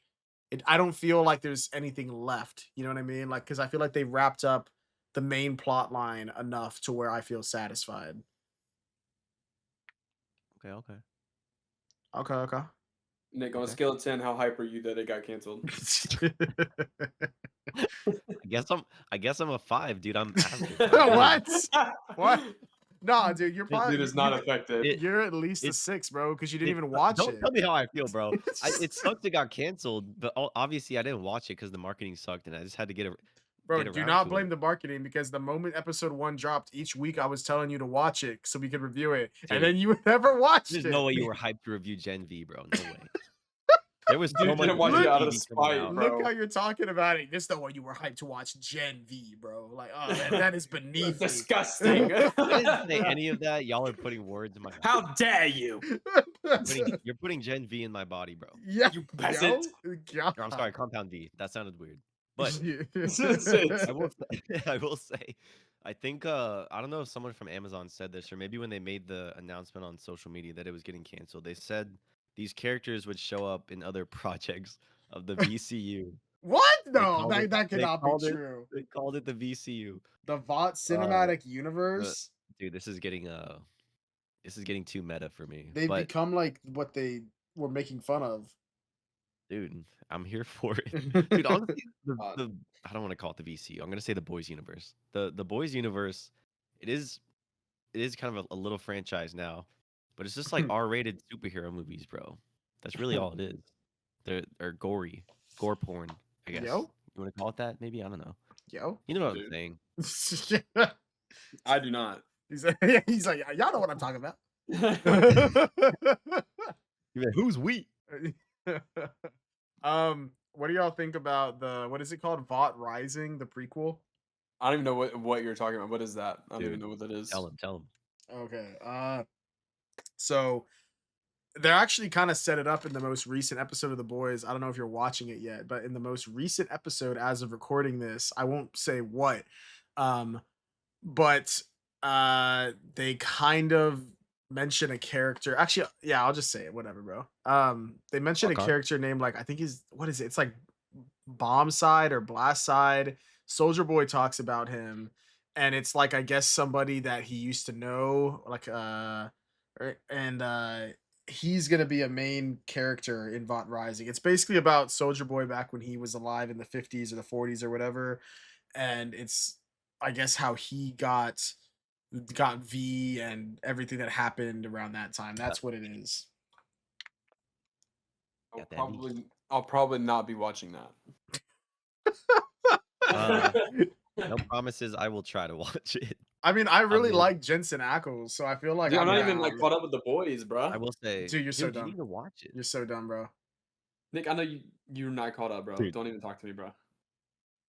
I don't feel like there's anything left. You know what I mean? Like, because I feel like they wrapped up the main plot line enough to where I feel satisfied. Okay. Okay. Nick, on a Okay. scale of 10, how hype are you that it got canceled? I guess I'm a 5, dude. I'm average. What? What? Nah, dude, you're This probably dude is not affected. you're at least a it- 6, bro, because you didn't It- even watch don't it. tell me how I feel, bro. It sucked it got canceled, but obviously I didn't watch it because the marketing sucked, and I just had to get Bro, get do around not to blame it. the marketing, because the moment episode 1 dropped, each week I was telling you to watch it so we could review it, and Dude, then you never watched There's it. no way you were hyped to review Gen V, bro. No way. There was Dude so much didn't watch it out of TV coming spite, out. bro. Look how you're talking about it. This is the one you were hyped to watch Gen V, bro. Like, oh, that is beneath me. Disgusting. I didn't say any of that. Y'all are putting words in my mouth. How dare you? You're putting Gen V in my body, bro. Yeah, You peasant. yo. Or I'm sorry, Compound V. That sounded weird. But It's- I will say, I think I don't know if someone from Amazon said this, or maybe when they made the announcement on social media that it was getting canceled, they said these characters would show up in other projects of the VCU. What? They No, called it- that they cannot be called it- true. They called it the VCU. The VOT cinematic universe. Dude, this is getting too meta for me. They've But become like what they were making fun of. dude, I'm here for it. Dude, honestly, God. I don't want to call it the VCU. I'm gonna say the Boys Universe. The Boys Universe, it is kind of a little franchise now, but it's just like R-rated superhero movies, bro. That's really all it is. They're gore porn, I guess. Yo. You want to call it that? Maybe, I don't know. Yo. You know what Dude. I'm saying? I do not. he's like, y'all know what I'm talking about. You're like, who's we? what do y'all think about the what is it called? Vought Rising, the prequel? I don't even know what you're talking about. What is that? I don't even Dude, know what that is. tell him, tell him. Okay. So they're actually kind of set it up in the most recent episode of The Boys. I don't know if you're watching it yet, but in the most recent episode, as of recording this, I won't say what, um, but they kind of mention a character. Actually, yeah, I'll just say it. Whatever, bro. They mention a Rock on. character named like I think he's what is it? It's like Bomb Side or Blast Side. Soldier Boy talks about him, and it's like I guess somebody that he used to know, like and he's gonna be a main character in Vought Rising. It's basically about Soldier Boy back when he was alive in the 50s or the 40s or whatever, and it's I guess how he got V and everything that happened around that time. That's what it is. Got that beef. I'll probably not be watching that. No promises. I will try to watch it. I mean, I really will- like Jensen Ackles, so I feel like Dude, I'm not down. even like caught up with The Boys, bro. I will say, Dude, you're so you dumb. need to watch it. You're so dumb, bro. Nick, I know you're not caught up, bro. Dude. Don't even talk to me, bro.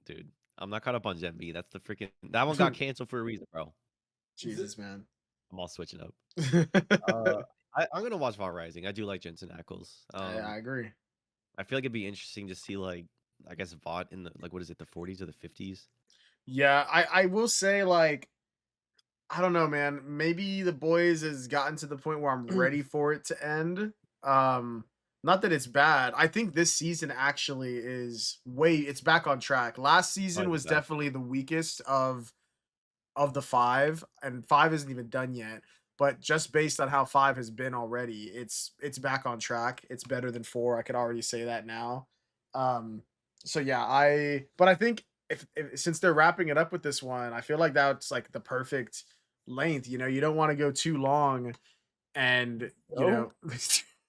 Dude, I'm not caught up on Gen B. That's the freaking that one got canceled for a reason, bro. Jesus, man. I'm all switching up. I'm gonna watch Vought Rising. I do like Jensen Ackles. I agree. I feel like it'd be interesting to see like I guess Vought in the like what is it, the 40s or the 50s? Yeah, I will say like I don't know, man. Maybe The Boys has gotten to the point where I'm ready for it to end. Not that it's bad. I think this season actually is it's back on track. Last season was back. definitely the weakest of the 5, and 5 isn't even done yet. But just based on how 5 has been already, it's back on track. It's better than 4. I could already say that now. So yeah, I think if since they're wrapping it up with this one, I feel like that's like the perfect length. You know, you don't want to go too long, and you know,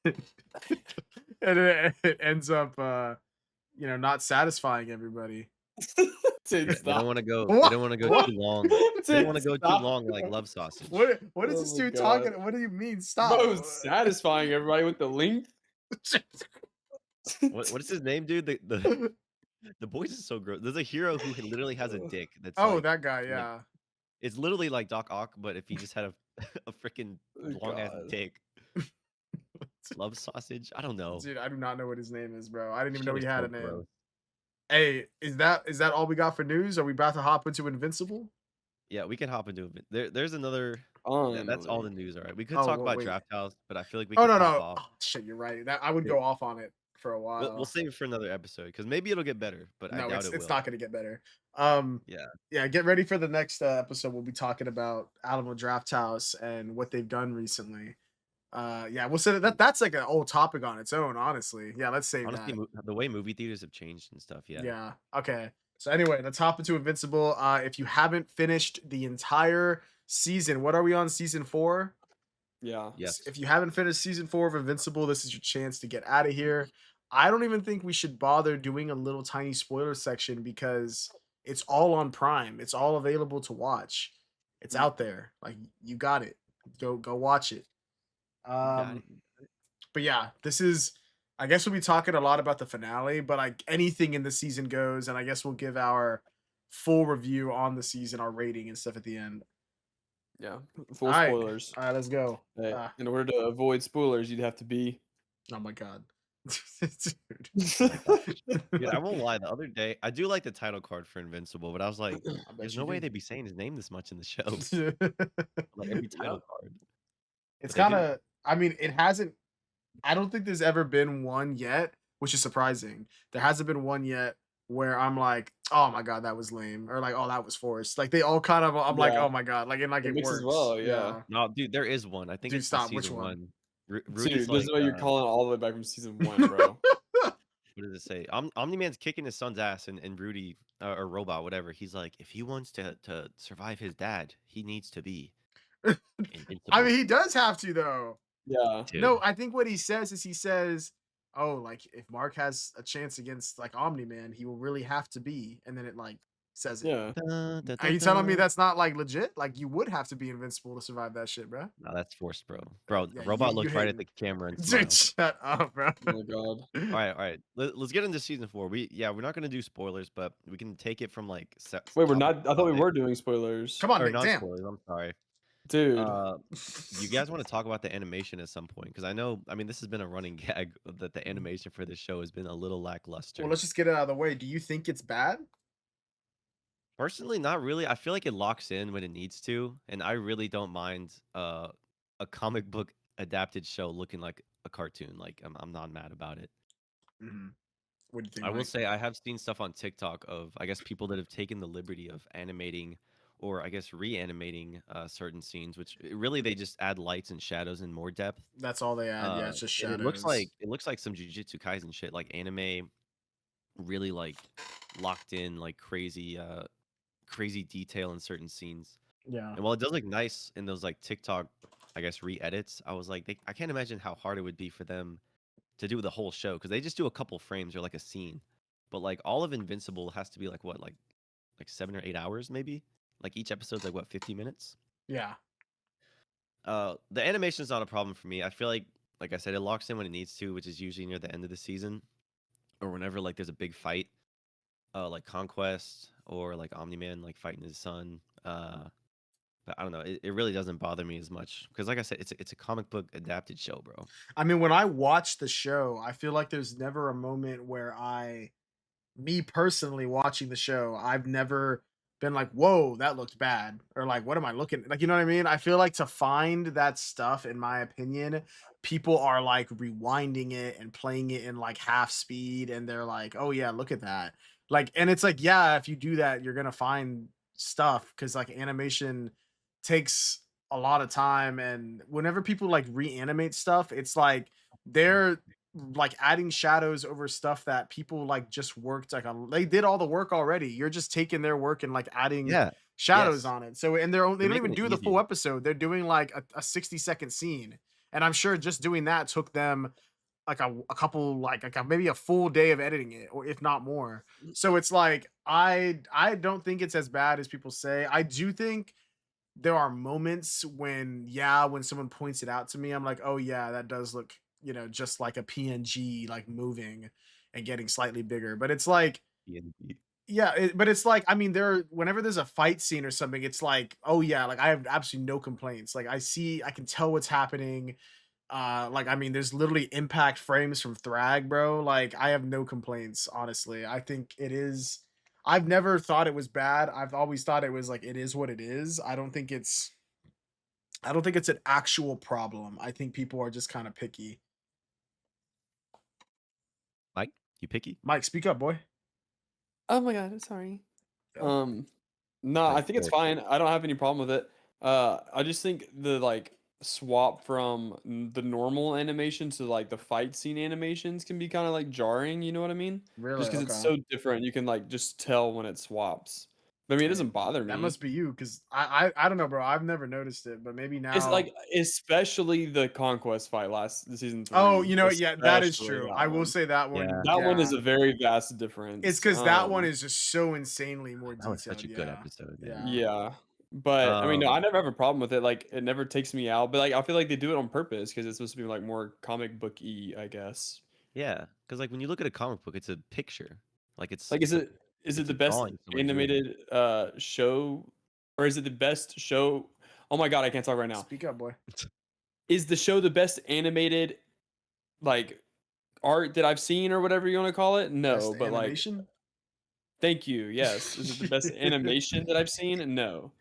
and it ends up not satisfying everybody. Dude, They stop. don't want to go. What? They don't want to go What? too long. They don't want to go too Stop. long like Love Sausage. What is Oh this my dude God. talking? What do you mean? Stop. Bro, it's satisfying everybody with the length. What is his name, dude? The Boys is so gross. There's a hero who literally has a dick that's Oh, like, that guy, yeah. it's literally like Doc Ock, but if he just had a freaking long ass God. dick. Love Sausage? I don't know. Dude, I do not know what his name is, bro. I didn't even Shit know is he had so a name. gross. Hey, is that all we got for news? Are we about to hop into Invincible? Yeah, we can hop into it. There's another. Yeah, that's all the news. All right, we could Oh, talk well, about wait. Draft House, but I feel like we Oh could no, pop no. off. Oh, shit, you're right. That I would Yeah. go off on it for a while. We'll save it for another episode because maybe it'll get better, but I No, doubt it's it will. not gonna get better. Yeah. Yeah, get ready for the next episode. We'll be talking about Alamo Draft House and what they've done recently. Yeah, we'll say that's like an old topic on its own, honestly. Yeah, let's save Honestly, that. the way movie theaters have changed and stuff. Yeah. Yeah. Okay. So anyway, let's hop into Invincible. If you haven't finished the entire season, what are we on, season 4? Yeah. Yes. If you haven't finished season 4 of Invincible, this is your chance to get out of here. I don't even think we should bother doing a little tiny spoiler section because it's all on Prime. It's all available to watch. It's out there. Like you got it. Go watch it. Got it. But yeah, this is I guess we'll be talking a lot about the finale, but like anything in the season goes, and I guess we'll give our full review on the season, our rating and stuff at the end. Yeah. Full All right. spoilers. All right, let's go. Hey, in order to avoid spoilers, you'd have to be. Oh my god. Dude, I won't lie. The other day, I do like the title card for Invincible, but I was like, there's no way they'd be saying his name this much in the show. Like every title card. It's But they do. kind of. I mean, it hasn't. I don't think there's ever been one yet, which is surprising. There hasn't been one yet where I'm like, oh my god, that was lame, or like, oh, that was forced. Like they all kind of. I'm like, Yeah. oh my god, like and like It it mixes works. well, yeah. No, dude, there is one. I think Dude, it's stop. season Which one? Rudy's Dude, like, there's no way you're calling all the way back from season 1, bro. what does it say? Omni-Man's kicking his son's ass, and Rudy or Robot, whatever. He's like, if he wants to survive his dad, he needs to be invincible. I mean, he does have to though. Yeah. Dude. No, I think what he says, oh, like if Mark has a chance against like Omni-Man, he will really have to be, and then it like says it. Yeah. Dun, dun, Are dun, you telling me dun. that's not like legit? Like you would have to be invincible to survive that shit, bro. No, that's forced, bro. Bro, Yeah, robot you looked right at the hating. camera and Dude, smiled. shut up, bro. Oh my god. All right. Let's get into season 4. We're not gonna do spoilers, but we can take it from like Wait, we're topic not. to I thought we topic, were doing spoilers, Come on, or Nick. not Damn. spoilers. I'm sorry. dude. Do you guys want to talk about the animation at some point? Because I mean, this has been a running gag that the animation for this show has been a little lackluster. Well, let's just get it out of the way. Do you think it's bad? Personally, not really. I feel like it locks in when it needs to, and I really don't mind a comic book adapted show looking like a cartoon. Like I'm not mad about it. Mm-hmm. What do you think, I will Mike? say I have seen stuff on TikTok of I guess people that have taken the liberty of animating or I guess reanimating certain scenes, which really they just add lights and shadows and more depth. That's all they add. Yeah, it's just And shadows. it looks like some Jujutsu Kaisen shit, like anime really like locked in like crazy detail in certain scenes. Yeah. And while it does look nice in those like TikTok, I guess re-edits, I was like, I can't imagine how hard it would be for them to do the whole show because they just do a couple frames or like a scene. But like all of Invincible has to be like what, like 7 or 8 hours maybe. Like each episode's like what, 50 minutes. Yeah. The animation's not a problem for me. I feel like I said, it locks in when it needs to, which is usually near the end of the season or whenever like there's a big fight, like Conquest or like Omni-Man like fighting his son. But I don't know. It really doesn't bother me as much because, like I said, it's a comic book adapted show, bro. I mean, when I watch the show, I feel like there's never a moment where me personally watching the show, I've never been like, whoa, that looked bad. Or like, what am I looking like? You know what I mean? I feel like to find that stuff, in my opinion, people are like rewinding it and playing it in like half speed. And they're like, oh yeah, look at that. Like, and it's like, yeah, if you do that, you're gonna find stuff because like animation takes a lot of time. And whenever people like reanimate stuff, it's like they're like adding shadows over stuff that people like just worked like on. They did all the work already. You're just taking their work and like adding Yeah. shadows Yes. on it. So and they They're don't making even it do the full easy. episode. They're doing like a 60-second scene. And I'm sure just doing that took them like a couple like maybe a full day of editing it or if not more. So it's like I don't think it's as bad as people say. I do think there are moments when when someone points it out to me, I'm like, oh yeah, that does look, just like a PNG like moving and getting slightly bigger. But it's like, PNG. yeah, but it's like, I mean, whenever there's a fight scene or something, it's like, oh yeah, like I have absolutely no complaints. Like I can tell what's happening. Like I mean, there's literally impact frames from Thrag, bro. Like I have no complaints, honestly. I think it is. I've never thought it was bad. I've always thought it was like it is what it is. I don't think it's an actual problem. I think people are just kind of picky. Mike, you picky? Mike, speak up, boy. Oh my god, sorry. Yeah. No, Like I think it's very fine. I don't have any problem with it. I just think the like swap from the normal animation to like the fight scene animations can be kind of like jarring. You know what I mean? Really? Just because it's Okay. so different, you can like just tell when it swaps. But I mean, it Hey, doesn't bother that me. must be you, because I don't know, bro. I've never noticed it, but maybe It's now. like especially the conquest fight last season Oh, 3, yeah, that is especially true. that I will one. say that one. Yeah. That one Yeah, is a very vast it's difference. because that one is just so insanely more That was such detailed. a good Yeah, episode, man. yeah. Yeah. But I mean, no, I Um, never have a problem with it. Like, it never takes me out. But like, I feel like they do it on purpose because it's supposed to be like more comic book-y, I guess. yeah, because like when you look at a comic book, it's a picture. Like Like, is it it's the a best drawing someone drew. animated show, or is it the best show? Oh my God, I can't talk right now. Speak up, boy. Is the show the best animated like art that I've seen or whatever you want to call it? No, Best but like, animation. thank you. Yes, is it the best animation that I've seen? No,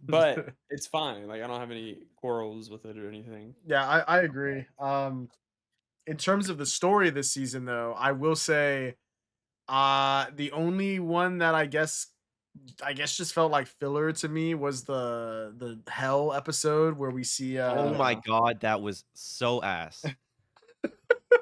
but it's fine. Like, I don't have any quarrels with it or anything. Yeah, I agree. In terms of the story this season, though, I will say, the only one that I guess just felt like filler to me was the Hell episode where we see Oh my Yeah. god, that was so ass.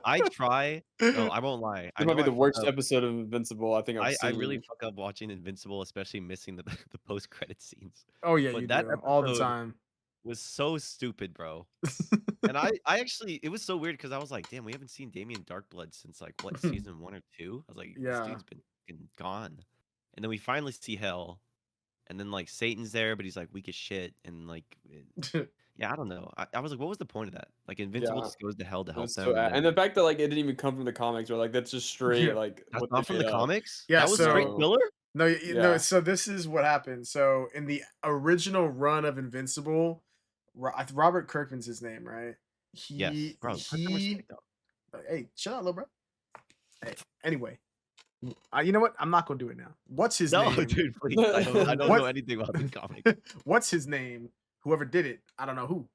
I try. No, I won't lie. It I might know be I the fuck worst up. episode of Invincible I think I've I really seen. fuck up watching Invincible, especially missing the the post credit scenes. Oh yeah, you But that do all the episode time. was so stupid, bro. And I actually it was so weird because I was like, damn, we haven't seen Damien Darkblood since like what season 1 or 2? I was like, this Yeah. dude's been fucking gone. and then we finally see hell, and then like Satan's there, but he's like weak as shit, and like yeah, I don't know. I was like, what was the point of that? Like Invincible Yeah. just goes to hell to It help was so them, and and the then fact that like it didn't even come from the comics, or like that's just straight Yeah. like that's what they not from made the up. comics. Yeah, That was straight so No. filler. no, no. Yeah. So this is what happened. So in the original run of Invincible, Robert Kirkman's his name, right? Yes, He bro. Put some he. respect up. Hey, shut up, little bro. Hey, anyway, you know what? I'm not gonna do it now. What's his No, name? dude, please. I don't know What? anything about the comic. What's his name? Whoever did it, I don't know who.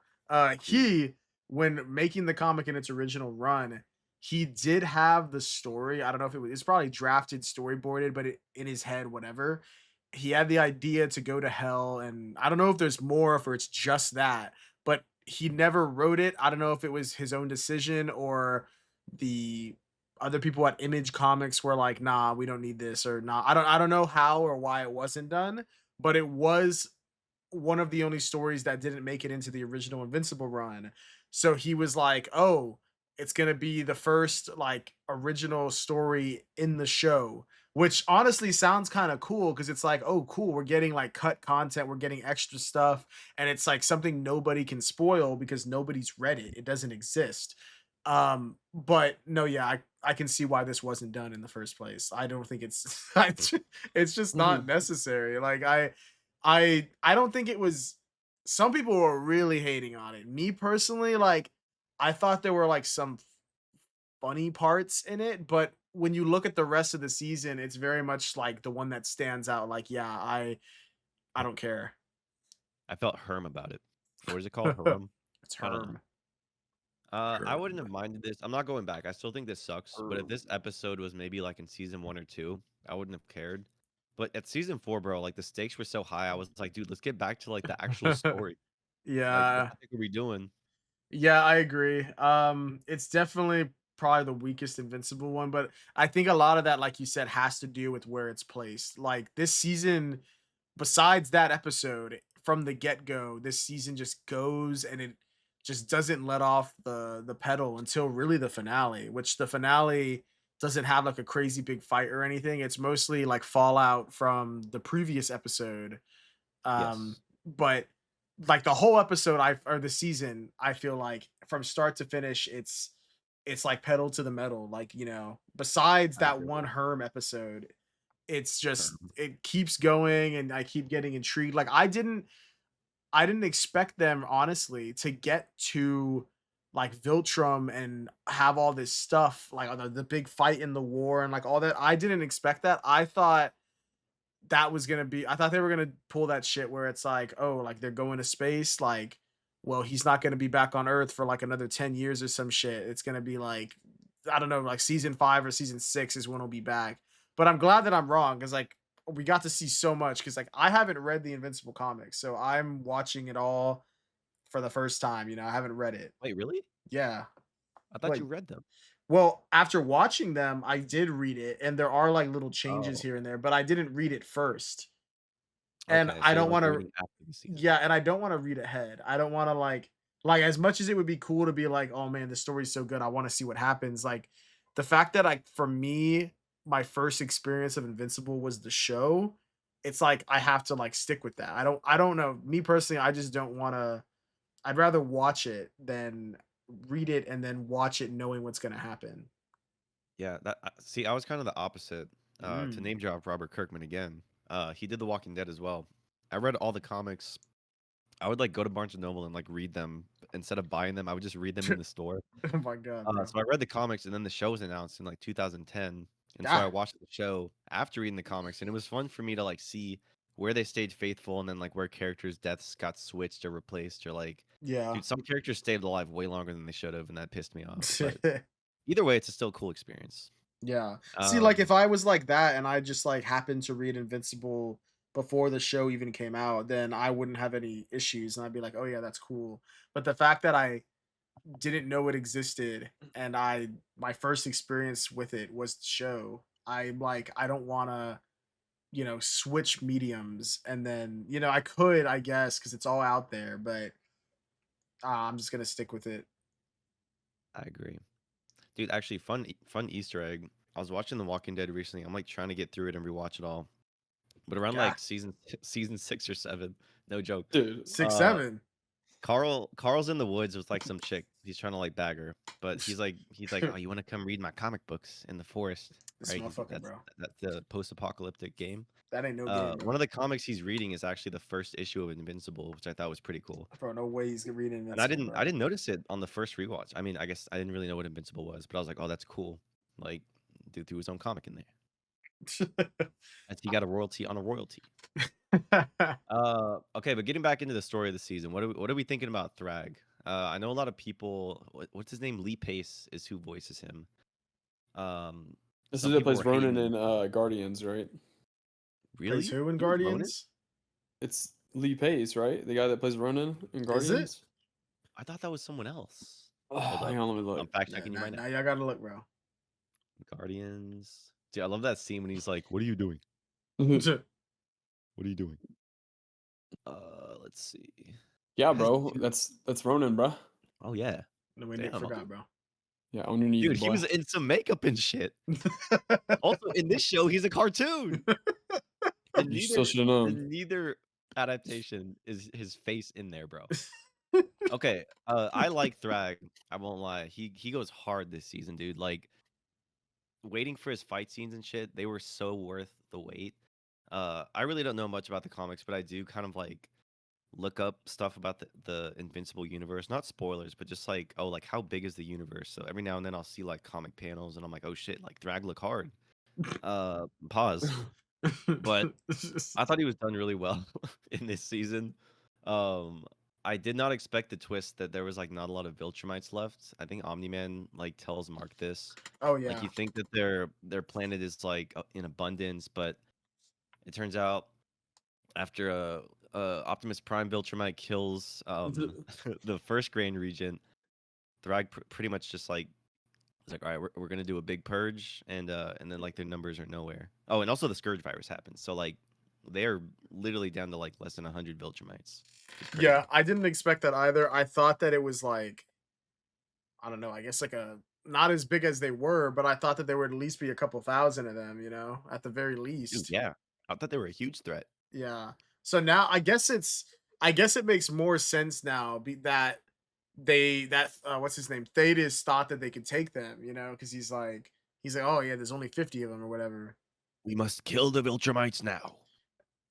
He when making the comic in its original run, he did have the story. I don't know if it's probably drafted, storyboarded, but in his head, whatever. He had the idea to go to hell, and I don't know if there's more, if it's just that, but he never wrote it. I don't know if it was his own decision or the other people at Image Comics were like, nah, we don't need this, or nah. I don't know how or why it wasn't done, but it was one of the only stories that didn't make it into the original Invincible run. So he was like, "Oh, it's going to be the first like original story in the show." Which honestly sounds kind of cool because it's like, "Oh, cool, we're getting like cut content, we're getting extra stuff, and it's like something nobody can spoil because nobody's read it. It doesn't exist." But no, yeah, I can see why this wasn't done in the first place. I don't think it's it's just not Mhm. necessary. Like I don't think it was. Some people were really hating on it. Me personally, like I thought there were like some funny parts in it, but when you look at the rest of the season, it's very much like the one that stands out. Like, yeah, I don't care. I felt Herm about it. What is it called? Harum? It's I don't know. Herm. I wouldn't Herm. have minded this. I'm not going back. I still think this sucks. But if Or- this episode was maybe like in season 1 or 2, I wouldn't have cared. But at season 4, bro, like the stakes were so high. I was like, dude, let's get back to like the actual story. Like, what Yeah. the heck are we doing? Yeah, I agree. It's definitely probably the weakest Invincible one, but I think a lot of that, like you said, has to do with where it's placed. Like this season, besides that episode, from the get-go, this season just goes and it just doesn't let off the pedal until really the finale, which the finale doesn't have like a crazy big fight or anything. It's mostly like fallout from the previous episode. Yes, But like the whole episode or the season, I feel like from start to finish, it's like pedal to the metal. Like, besides I that agree. one Herm episode, it's just Herm. it keeps going and I keep getting intrigued. Like I didn't expect them honestly to get to like Viltrum and have all this stuff like the big fight in the war and like all that. I didn't expect that. I thought they were gonna pull that shit where it's like, oh, like they're going to space, like, well, he's not gonna be back on Earth for like another 10 years or some shit. It's gonna be like, I don't know, like season 5 or season 6 is when he'll be back. But I'm glad that I'm wrong because like we got to see so much because like I haven't read the Invincible comics, so I'm watching it all for the first time. I haven't read it. Wait, really? Yeah. I thought Like you read them. well, after watching them, I did read it, and there are like little changes Oh, here and there, but I didn't read it first. And okay. I So you're don't like want to reading after the season. yeah, and I don't want to read ahead. I don't want to like as much as it would be cool to be like, "Oh man, the story's so good. I want to see what happens." Like the fact that for me, my first experience of Invincible was the show. It's like I have to like stick with that. I don't know. Me personally, I just don't want to. I'd rather watch it than read it and then watch it knowing what's going to happen. Yeah, see, I was kind of the opposite. To Mm. name drop Robert Kirkman again. He did The Walking Dead as well. I read all the comics. I would like go to Barnes and Noble and like read them instead of buying them. I would just read them in the store. Oh my god, bro. So I read the comics, and then the show was announced in like 2010, and so I Ah, watched the show after reading the comics, and it was fun for me to like see where they stayed faithful, and then like where characters' deaths got switched or replaced, or like, yeah. dude, some characters stayed alive way longer than they should have, and that pissed me off. But either way, it's a still cool experience. Yeah. See, like if Um, I was like that and I just like happened to read Invincible before the show even came out, then I wouldn't have any issues and I'd be like, "Oh yeah, that's cool." But the fact that I didn't know it existed and my first experience with it was the show, I'm like I don't want to, switch mediums and then, I could, I guess, cuz it's all out there, but I'm just going to stick with it. I agree, dude. Actually, fun Easter egg. I was watching The Walking Dead recently. I'm like trying to get through it and rewatch it all. but around Yeah. like season 6 or 7, no joke. Dude. 6, Uh, 7. Carl's in the woods with like some chick. He's trying to like bag her, but he's like, oh, you want to come read my comic books in the forest, This right? motherfucker, bro. That's the post-apocalyptic game. That ain't no game, bro. One of the comics he's reading is actually the first issue of Invincible, which I thought was pretty cool. Bro, no way he's reading And I didn't notice it on the first rewatch. I mean, I guess I didn't really know what Invincible was, but I was like, oh, that's cool. Like, dude threw his own comic in there. He got a royalty on a royalty. Okay, but getting back into the story of the season, what are we thinking about Thrag? I know a lot of people. What's his name? Lee Pace is who voices him. This Some is that people plays were hating Ronan him. in Guardians, right? Really? Plays who in He was Ronan? Guardians? It's Lee Pace, right? The guy that plays Ronan in Guardians. I thought that was someone else. Oh, Hold hang up. on, let me look. I'm fact checking you right now. Now y'all gotta look, bro. Guardians. Dude, I love that scene when he's like, "What are you doing? Mhm. What are you doing?" Let's see. Yeah, It has bro. two- That's Ronan, bro. Oh yeah, No, we Damn, forgot, bro. Yeah, on your knees, dude, he boy. was in some makeup and shit. Also, in this show, he's a cartoon. And You still should have known. neither adaptation is his face in there, bro. Okay, I like Thrag. I won't lie. He goes hard this season, dude. Like waiting for his fight scenes and shit, they were so worth the wait. I really don't know much about the comics, but I do kind of like look up stuff about the Invincible universe. Not spoilers, but just like, oh, like how big is the universe? So every now and then I'll see like comic panels and I'm like, oh shit, like Thrag look hard. Pause. But I thought he was done really well in this season. I did not expect the twist that there was like not a lot of Viltrumites left. I think Omni-Man like tells Mark this. Oh yeah. Like you think that their planet is like in abundance, but it turns out after Optimus Prime Viltrumite kills the first Grand Regent, Thrag pretty much just like it's like, all right, we're gonna do a big purge, and then like their numbers are nowhere. Oh, and also the Scourge virus happens, so like they're literally down to like less than 100 Viltrumites. Yeah, I didn't expect that either. I thought that it was like, I don't know, I guess like a not as big as they were, but I thought that there would at least be a couple thousand of them, you know, at the very Dude, least. yeah, I thought they were a huge threat. Yeah. So now I guess it makes more sense now that what's his name? Thetis thought that they could take them, you know, because he's like, oh yeah, there's only 50 of them or whatever. We must kill the Viltrumites now.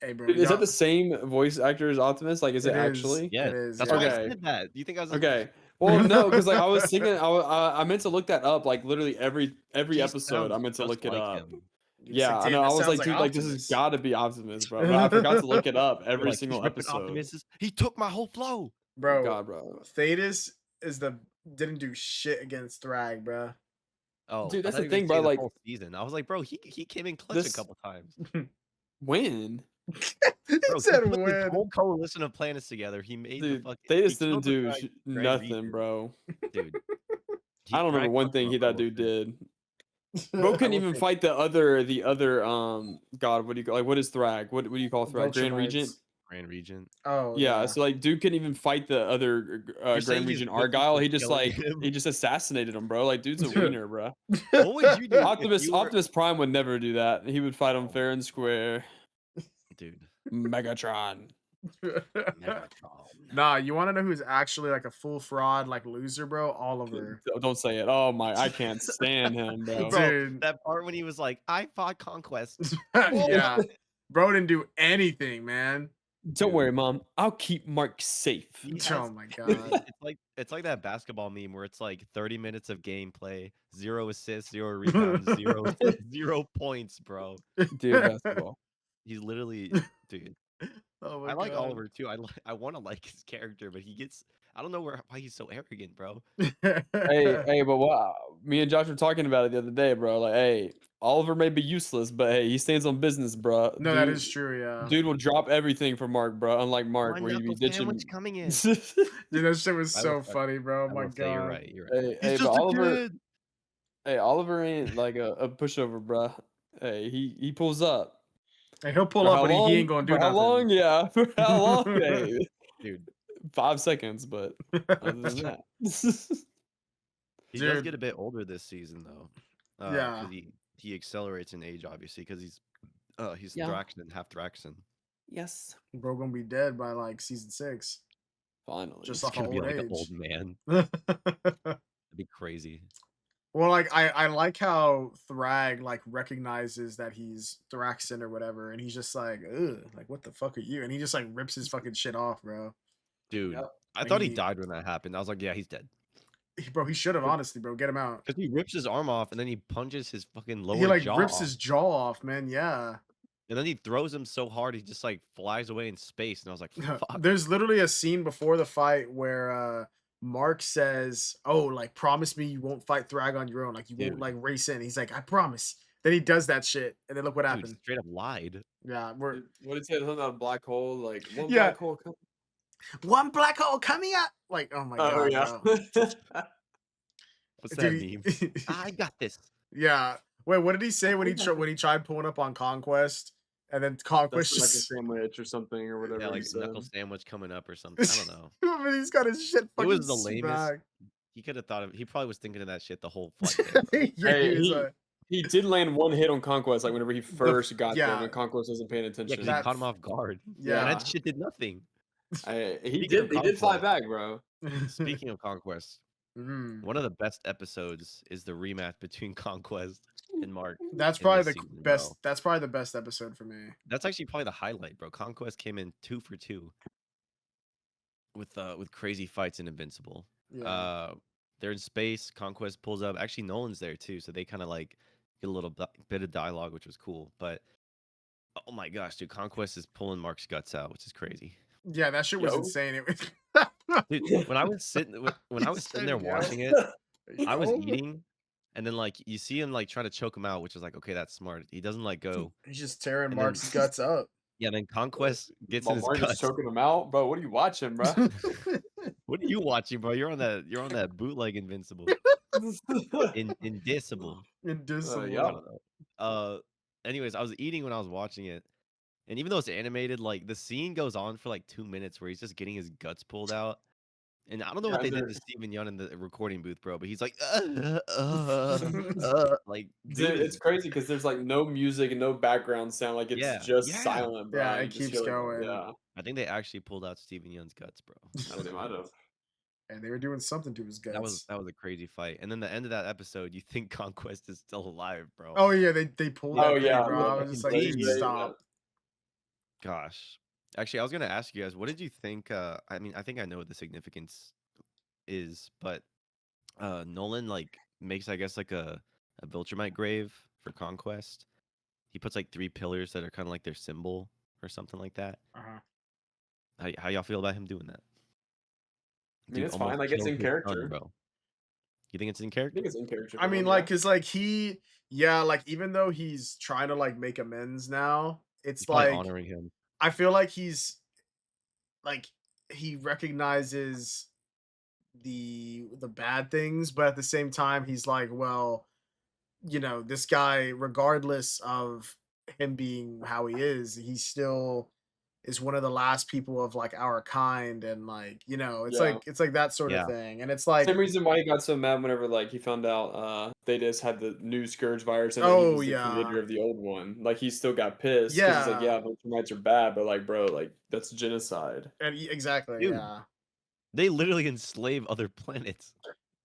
Hey bro, Is that the same voice actor as Optimus? Like, is it It is. actually? Yeah, It is, that's yeah. why I Okay. said that. Do you think I was Okay. Well, no, because like I was thinking, I meant to look that up. Like literally every He episode, I sounds meant to just look it like up. him. Yeah, I damn, know. that I was sounds like, dude, like this has Optimus. got to be Optimus, bro. But I forgot to look it up You're every like, single "He's ripping episode. Optimus's- He took my whole flow. Bro, God, bro. Thetis didn't do shit against Thrag, bro. Oh, Dude, I that's thought the you were gonna thing, say bro. the Like, whole season. I was like, bro, he came in clutch a this couple times. when, He Bro, he said put this when. whole coalition of planets together. He made the dude, fucking. they He just didn't killed the do Grand nothing, Regent, bro. dude. I don't remember Thrag one went thing through a that dude promotion. did. Bro couldn't will even say- fight the other God, what do you call, like, what is Thrag? What do you call Thrag? Grand Regent? Viltrumites. Grand Regent. Oh Yeah, yeah. so like dude couldn't even fight the other You're saying Grand he's Regent guilty Argyle. for He just killing like him? he just assassinated him, bro. Like dude's a wiener, bro. What would you do if Optimus you were... Optimus Prime would never do that. He would fight him Oh, fair and square. dude. Megatron. Megatron. Nah, you want to know who's actually like a full fraud, like loser, bro? Oliver. Don't say it. Oh my, I can't stand him, bro. Bro, Dude. that part when he was like, "I fought Conquest." Yeah. Bro didn't do anything, man. Don't worry, mom. I'll keep Mark safe. He Oh has- my dude, god. it's like that basketball meme where it's like 30 minutes of gameplay, 0 assists, 0 rebounds, 0 points, bro. Dude, basketball. He's literally, dude. Oh my I like god. Oliver too. I want to like his character, but he gets. I don't know why he's so arrogant, bro. Hey, but what? Me and Josh were talking about it the other day, bro. Like, hey, Oliver may be useless, but hey, he stands on business, bro. No, that is true, yeah. Dude will drop everything for Mark, bro. Unlike Mark, One where he'd be knuckle ditching. sandwich coming in. Dude, that shit was I so will say- funny, bro. Oh I my will say you're god. right. You're right. Hey, He's but just a Oliver, kid. hey, Oliver ain't like a pushover, bro. Hey, he pulls up. And he'll pull For up, how but he long? ain't gonna do For how nothing. long? Yeah, for how long? Hey, Dude, 5 seconds, but other than that, he does Dude. get a bit older this season though. Yeah. 'Cause he accelerates in age, obviously, because he's He's Yeah. Thraxan, half Thraxan. Yes. Bro gonna be dead by like season 6, Finally. just He's off of gonna be old like an age. old man. That'd be crazy. Well, like I like how Thrag like recognizes that he's Thraxan or whatever, and he's just like, ugh, like what the fuck are you? And he just like rips his fucking shit off, bro. Dude, Yep. I Like thought he died when that happened. I was like, yeah, he's dead. bro, he should have honestly, bro. Get him out. Because he rips his arm off and then he punches his fucking He lower like jaw rips off. his jaw off, man. Yeah. And then he throws him so hard he just like flies away in space. And I was like, fuck. There's literally a scene before the fight where Mark says, "Oh, like promise me you won't fight Thrag on your own. Like you won't Dude. like race in." He's like, "I promise." Then he does that shit, and then look what Dude, happened. straight up lied. Yeah, we're What did he say? Something about a black hole? Like one Yeah. black hole. one black hole coming up. Like, oh my god, bro. What's Dude, that meme? I got this. Yeah. Wait, what did he say when he tried pulling up on Conquest, and then Conquest That's like a just sandwich or something or whatever. Yeah, like he said. knuckle sandwich coming up or something. I don't know. I mean, he's got his shit It fucking was the lamest. smacked. He could have thought of. He probably was thinking of that shit the whole flight there, bro. Yeah, Hey, he was he did land one hit on Conquest, like whenever he first got there, yeah. when Conquest wasn't paying Yeah, attention. because he caught him off guard. Yeah. And that shit did nothing. He Speaking of did fly Conquest. back, bro. Speaking of Conquest, Mhm. one of the best episodes is the rematch between Conquest and Mark. That's in probably this the season, best. bro. That's probably the best episode for me. That's actually probably the highlight, bro. Conquest came in 2 for 2 with crazy fights in Invincible. Yeah. They're in space. Conquest pulls up. Actually, Nolan's there too, so they kind of like get a little bit of dialogue, which was cool. But oh my gosh, dude, Conquest is pulling Mark's guts out, which is crazy. Yeah, that shit was Yo. insane. It was Dude, when I was sitting there watching it, I was eating, and then like you see him like try to choke him out, which is like, okay, that's smart. He doesn't let go. He's just tearing And then- Mark's guts up. Yeah, then Conquest gets in his Mark just guts. choking him out, bro. What are you watching, bro? What are you watching, bro? You're on that bootleg Invincible. Indicible. Indicible. Yeah. I don't know. Anyways, I was eating when I was watching it. And even though it's animated, like the scene goes on for like 2 minutes where he's just getting his guts pulled out. And I don't know what they did to Steven Yeun in the recording booth, bro, but he's like, like, Dude, it's crazy because there's like no music and no background sound. Like it's Yeah, just yeah. silent, bro. Yeah, You it just keeps feel like, going. yeah, I think they actually pulled out Steven Yeun's guts, bro. they might have. And they were doing something to his guts. That was a crazy fight. And then the end of that episode, you think Conquest is still alive, bro. Oh yeah, they pulled Oh, that yeah, thing, bro. I was just like, Baby. dude, stop. Gosh. Actually, I was gonna ask you guys, what did you think? I mean, I think I know what the significance is, but Nolan like makes, I guess, like a Viltrumite grave for Conquest. He puts like 3 pillars that are kind of like their symbol or something like that. Uh-huh. How y'all feel about him doing that? I mean, it's almost fine. Like it's killed in his character. son, bro. You think it's in I character? think it's in character. I for mean, him, like, yeah. cause like like even though he's trying to like make amends now, it's He's probably like honoring him. I feel like he's like he recognizes the bad things, but at the same time, he's like, well, you know, this guy, regardless of him being how he is, he still is one of the last people of like our kind, and like, you know, it's Yeah. like that sort Yeah. of thing. And it's like, Same reason why he got so mad whenever like he found out they just had the new scourge virus and then he oh was the yeah, creator of the old one. Like he still got pissed because he's like, yeah, yeah, Viltrumites are bad, but like, bro, like that's genocide. and exactly, Dude. yeah. They literally enslave other planets.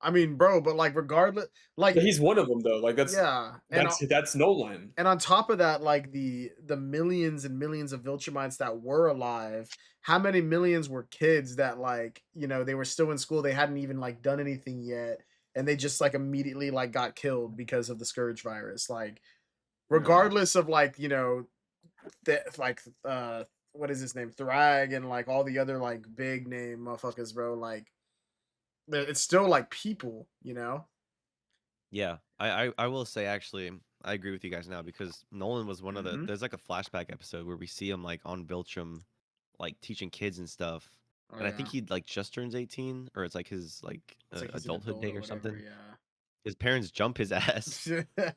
I mean, bro, but like regardless, like But he's one of them though. Like that's yeah, and that's Nolan. and on top of that, like the millions and millions of Viltrumites that were alive, how many millions were kids that like, you know, they were still in school, they hadn't even like done anything yet, and they just like immediately like got killed because of the scourge virus. Like, regardless of like, you know, that like what is his name, Thrag, and like all the other like big name motherfuckers, bro, like it's still like people, you know. Yeah, I will say actually, I agree with you guys now because Nolan was one of the. Mhm. There's like a flashback episode where we see him like on Viltrum, like teaching kids and stuff. Oh, And I think he like just turns 18, or it's like his like It's like he's an adulthood adult day or or whatever, something. His parents jump his ass, yeah.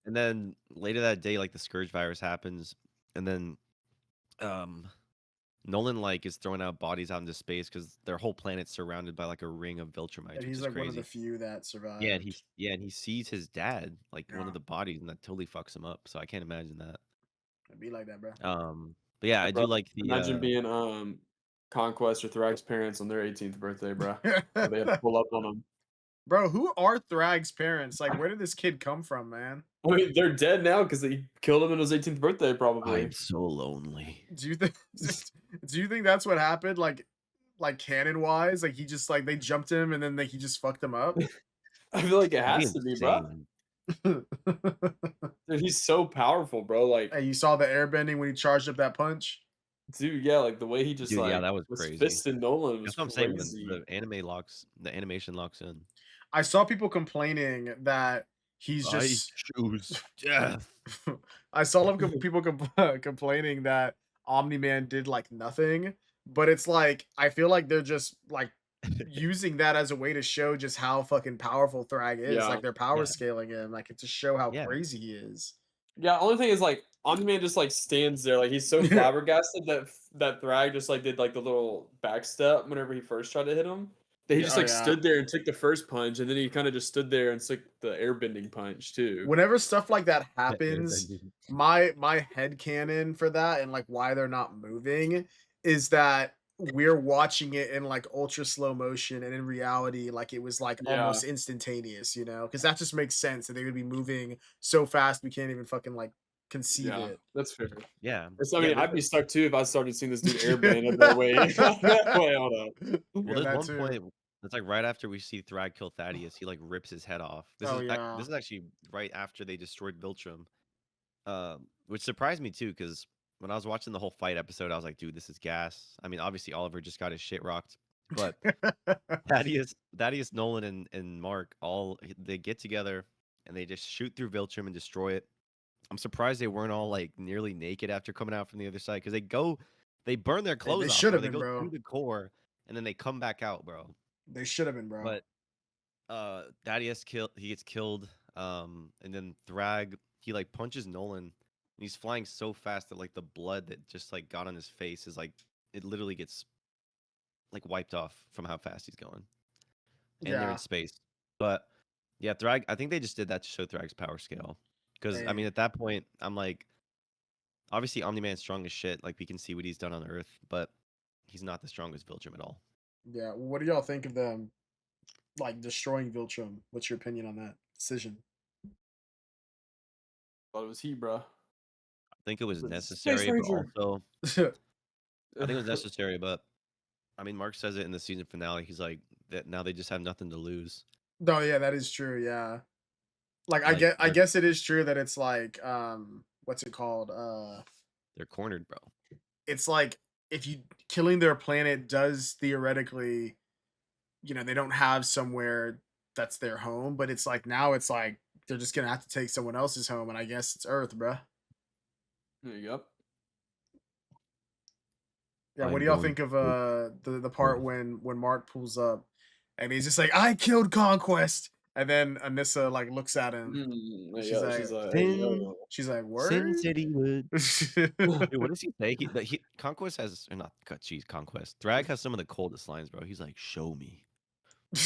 and then later that day, like the scourge virus happens, and then Nolan like is throwing out bodies out into space because their whole planet's surrounded by like a ring of Viltrumites, And which he's is like crazy. one of the few that survived. Yeah, and he sees his dad like one Yeah. of the bodies, and that totally fucks him up. So I can't imagine that. It'd be like that, bro. But yeah, Yeah, I bro. do like the Imagine being Conquest or Thrag's parents on their 18th birthday, bro. They had to pull up on them. Bro, who are Thrag's parents? Like, where did this kid come from, man? I mean, they're dead now because they killed him on his 18th birthday, probably. I'm so lonely. Do you think? Do you think that's what happened? Like canon wise, like he just like they jumped him and then he just fucked him up. I feel like it That'd be has to be, bro. insane. Dude, he's so powerful, bro. Like, Hey, you saw the airbending when he charged up that punch? dude, yeah, like the way he just Dude, yeah, like that was was crazy. fisting Nolan was That's what I'm saying. crazy. The animation locks in. I saw people complaining that he's I just. choose death. I saw people complaining that Omni Man did like nothing, but it's like I feel like they're just like using that as a way to show just how fucking powerful Thrag is. Yeah. Like they're power Yeah. scaling him, like to show how Yeah. crazy he is. Yeah, only thing is like Omni-Man just like stands there, like he's so flabbergasted that Thrag just like did like the little back step whenever he first tried to hit him. That he Yeah, just oh, like yeah. stood there and took the first punch, and then he kind of just stood there and took the airbending punch too. Whenever stuff like that happens, Airbending. my head canon for that and like why they're not moving is that we're watching it in like ultra slow motion, and in reality like it was like Yeah. almost instantaneous, you know, because that just makes sense that they would be moving so fast we can't even fucking like conceive Yeah, it. that's fair. Yeah. I mean, Yeah, I'd be stuck too if I started seeing this dude airbend. I'd be like, wait, wait, hold up. Well, Yeah, there's that one too. point. It's like right after we see Thrag kill Thaddeus, he like rips his head off. Oh, yeah. This is actually right after they destroyed Viltrum, which surprised me too, because when I was watching the whole fight episode, I was like, dude, this is gas. I mean, obviously Oliver just got his shit rocked, but Thaddeus, Nolan, and Mark they get together and they just shoot through Viltrum and destroy it. I'm surprised they weren't all like nearly naked after coming out from the other side, because they burn their clothes off. should have They been, go bro. through the core and then they come back out, bro. They should have been, bro. But Thaddeus he gets killed. And then Thrag, he like punches Nolan and he's flying so fast that like the blood that just like got on his face is like it literally gets like wiped off from how fast he's going. And they're Yeah. in space. But yeah, Thrag, I think they just did that to show Thrag's power scale. Because I mean at that point, I'm like, obviously Omni-Man's strong as shit. Like we can see what he's done on Earth, but he's not the strongest Viltrum at all. Yeah. What do y'all think of them like destroying Viltrum? What's your opinion on that decision? Thought it was he, bro. I think it was Space necessary, but Ranger. also I think it was necessary, but I mean, Mark says it in the season finale. He's like that now they just have nothing to lose. No, yeah, that is true. Yeah. Like Like, I they're- guess it is true that it's like what's it called? They're cornered, bro. It's like if you killing their planet does theoretically, you know, they don't have somewhere that's their home, but it's like now it's like they're just gonna have to take someone else's home, and I guess it's Earth, bruh. There you go. Yeah, what I'm do y'all going think of to the part when Mark pulls up and he's just like, I killed Conquest, and then Anissa like looks at him. She's Yeah, like, she's like, Sin- yo. she's like, Sin word. City Wood. Dude, what does he say? Conquest has, or not, geez, Conquest. Thrag has some of the coldest lines, bro. He's like, show me. I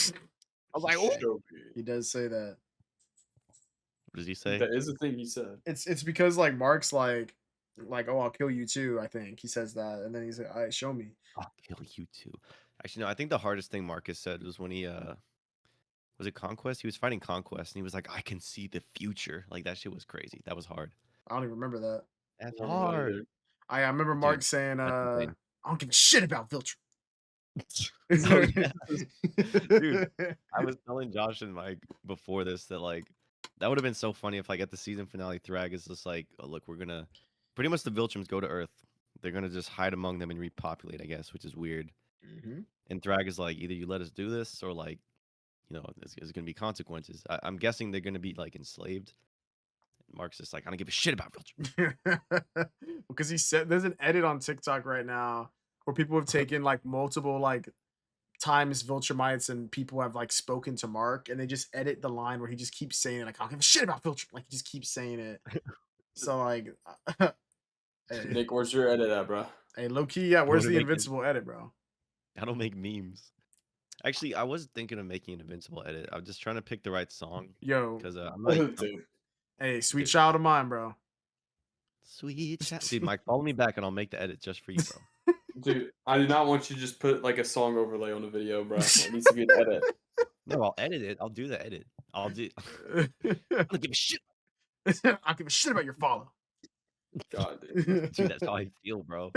was like, oh. Show me. He does say that. What does he say? That is the thing he said. It's because like Mark's like, oh, I'll kill you too. I think he says that, and then he's like, all right, show me. I'll kill you too. Actually, no, I think the hardest thing Marcus said was when he, was it Conquest? He was fighting Conquest, and he was like, I can see the future. Like, that shit was crazy. That was hard. I don't even remember that. That's I don't remember that hard. either. I remember Mark Dude, saying, that's I insane. don't give a shit about Viltrum. Oh, yeah. Dude, I was telling Josh and Mike before this that like that would have been so funny if like at the season finale Thrag is just like, oh, look, we're gonna pretty much the Viltrums go to Earth. They're gonna just hide among them and repopulate, I guess, which is weird. Mm-hmm. And Thrag is like, either you let us do this or like, you know, there's gonna be consequences. I'm guessing they're gonna be like enslaved. Mark's just like, I don't give a shit about Viltrum. Because he said there's an edit on TikTok right now where people have taken like multiple like times Viltrumites and people have like spoken to Mark, and they just edit the line where he just keeps saying it, like, I don't give a shit about Viltrum. Like he just keeps saying it. So like hey, Nick, where's your edit at, bro? hey, low key, yeah, where's to the make it- Invincible edit, bro? I don't make memes. Actually, I was thinking of making an Invincible edit. I'm just trying to pick the right song Yo, because I'm like, Dude. hey, sweet Dude. child of mine, bro. Sweet dude, Mike, follow me back and I'll make the edit just for you, bro. Dude, I do not want you to just put like a song overlay on the video, bro. It needs to be an edit. No, I'll edit it. I'll do the edit. I don't give a shit. I don't give a shit about your follow. God, dude. Dude, that's how I feel, bro.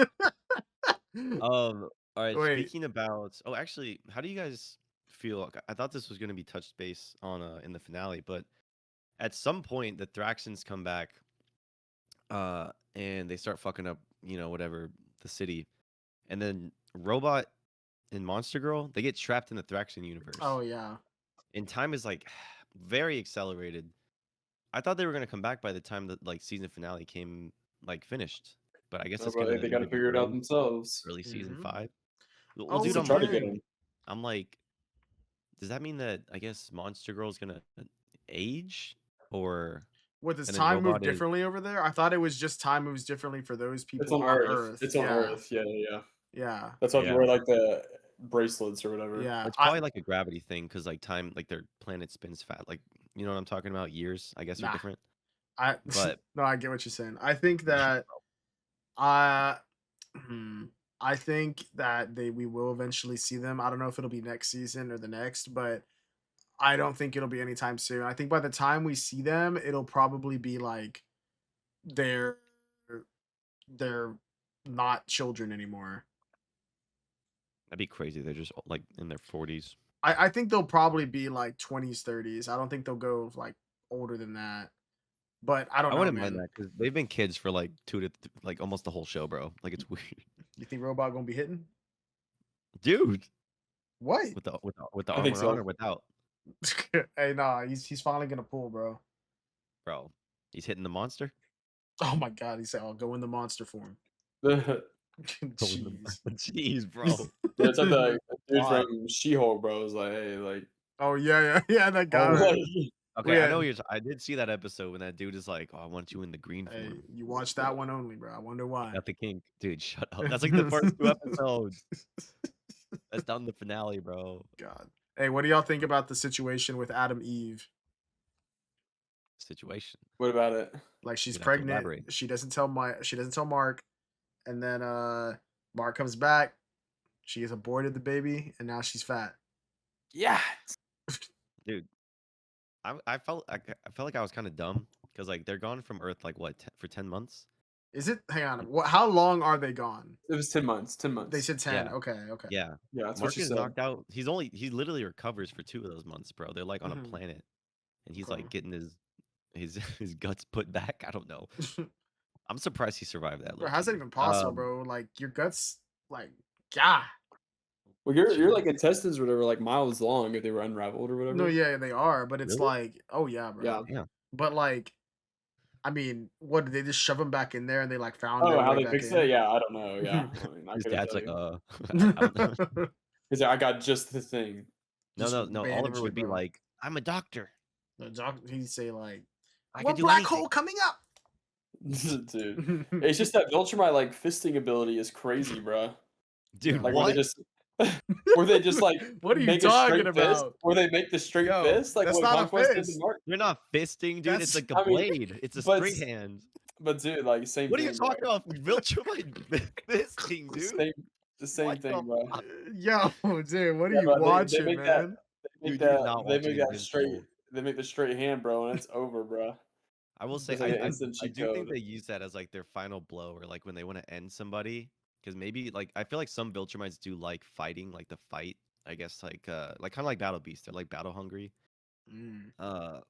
All right. Wait. Speaking about, actually, how do you guys feel? I thought this was going to be touched base on in the finale, but at some point the Thraxans come back, and they start fucking up, whatever the city, and then Robot and Monster Girl, they get trapped in the Thraxan universe. Oh yeah. And time is like very accelerated. I thought they were gonna come back by the time that like season finale came finished, but I guess it's gonna They got to either be figure it out themselves. early season Mhm. 5. Well, Oh, dude, So I'm try to wondering. get him. I'm like, does that mean that I guess Monster Girl's gonna age, or What, does and then time move Robot is? differently over there? I thought it was just time moves differently for those It's people on on Earth. Earth. It's on Yeah. Earth. Yeah, yeah, yeah. Yeah. That's why Yeah. you wear like the bracelets or whatever. Yeah. It's probably like a gravity thing because like time, like their planet spins fast. Like you know what I'm talking about? Years, I guess, are Nah. different. But no, I get what you're saying. I think Yeah, that I think that we will eventually see them. I don't know if it'll be next season or the next, but I don't think it'll be anytime soon. I think by the time we see them, it'll probably be like they're not children anymore. that'd be crazy. They're just like in their 40s. I think they'll probably be like 20s, 30s. I don't think they'll go like older than that. But I don't I know, wouldn't mind man. that because they've been kids for like like almost the whole show, bro. Like it's weird, You think Robot gonna be hitting? dude. What? With the I think armor on so. or without, Hey, nah, he's finally gonna pull, bro. bro. He's hitting the monster. Oh my god, he said, "I'll go in the monster form." Yeah, Jeez. Jeez, bro. it's like the dude Why? from She-Hulk, bro. Is like, hey, like, Oh yeah, that guy. like, Okay, I know Yeah. I did see that episode when that dude is like, "Oh, I want you in the green Hey, form." you watched that one only, bro. I wonder why. Got the kink, dude. Shut up. That's like the first 2 episodes. That's not in the finale, bro. God. Hey, what do y'all think about the situation with Adam Eve? Situation. what about it? Like she's You'd have to pregnant. elaborate. She doesn't tell Mark, and then Mark comes back. She has aborted the baby, and now she's fat. Yeah. Dude, I felt like I was kind of dumb because like they're gone from Earth like what for 10 months. Is it? Hang on. How long are they gone? It was 10 months. 10 months. They said 10. Yeah. Okay. Yeah, Yeah, that's what Mark she is said. knocked out. He literally recovers for 2 of those months, bro. They're like on Mhm. a planet, and he's Okay. like getting his guts put back. I don't know. I'm surprised he survived that. Bro, how's that low-key. even possible, bro? Like your guts, like, yeah. Well, your like intestines or whatever, like miles long if they were unraveled or whatever. No, yeah, they are, but it's Really? like, oh yeah, bro. Yeah. Yeah. But like, I mean, what did they just shove them back in there and they like found Oh, their how way they back fixed in? it? Yeah, I don't know. Yeah. I mean, I His couldn't dad's tell like, you. I don't know. He's like, I got just the thing. No, Just no. bandage Oliver it, would be bro. like, I'm a doctor. The doctor, he'd say like, I "One can do black anything. hole coming up." Dude. It's just that Viltrumite like fisting ability is crazy, bro. Dude, Like what? where they just like What are you make a talking straight fist, about? where they make the straight Yo, fist, like that's what not a Conquest did to fist. Mark. You're not fisting, dude. It's That's- like a I mean, blade. It's a but straight hand. But dude, like same What are thing. you talking about? Viltrumite fisting, dude. The same What the thing, bro. fuck? Yo, dude, what are Yeah, you bro, they watching, make man? Dude, you're not they watching make that straight Invincible. they make the straight hand, bro, and it's over, bro. I will say, It's like an instant I cheat do think code. they use that as like their final blow, or like when they want to end somebody. Because maybe like I feel like some Viltrumites do like fighting, like the fight. I guess like kind of like Battle Beast. They're like battle hungry. But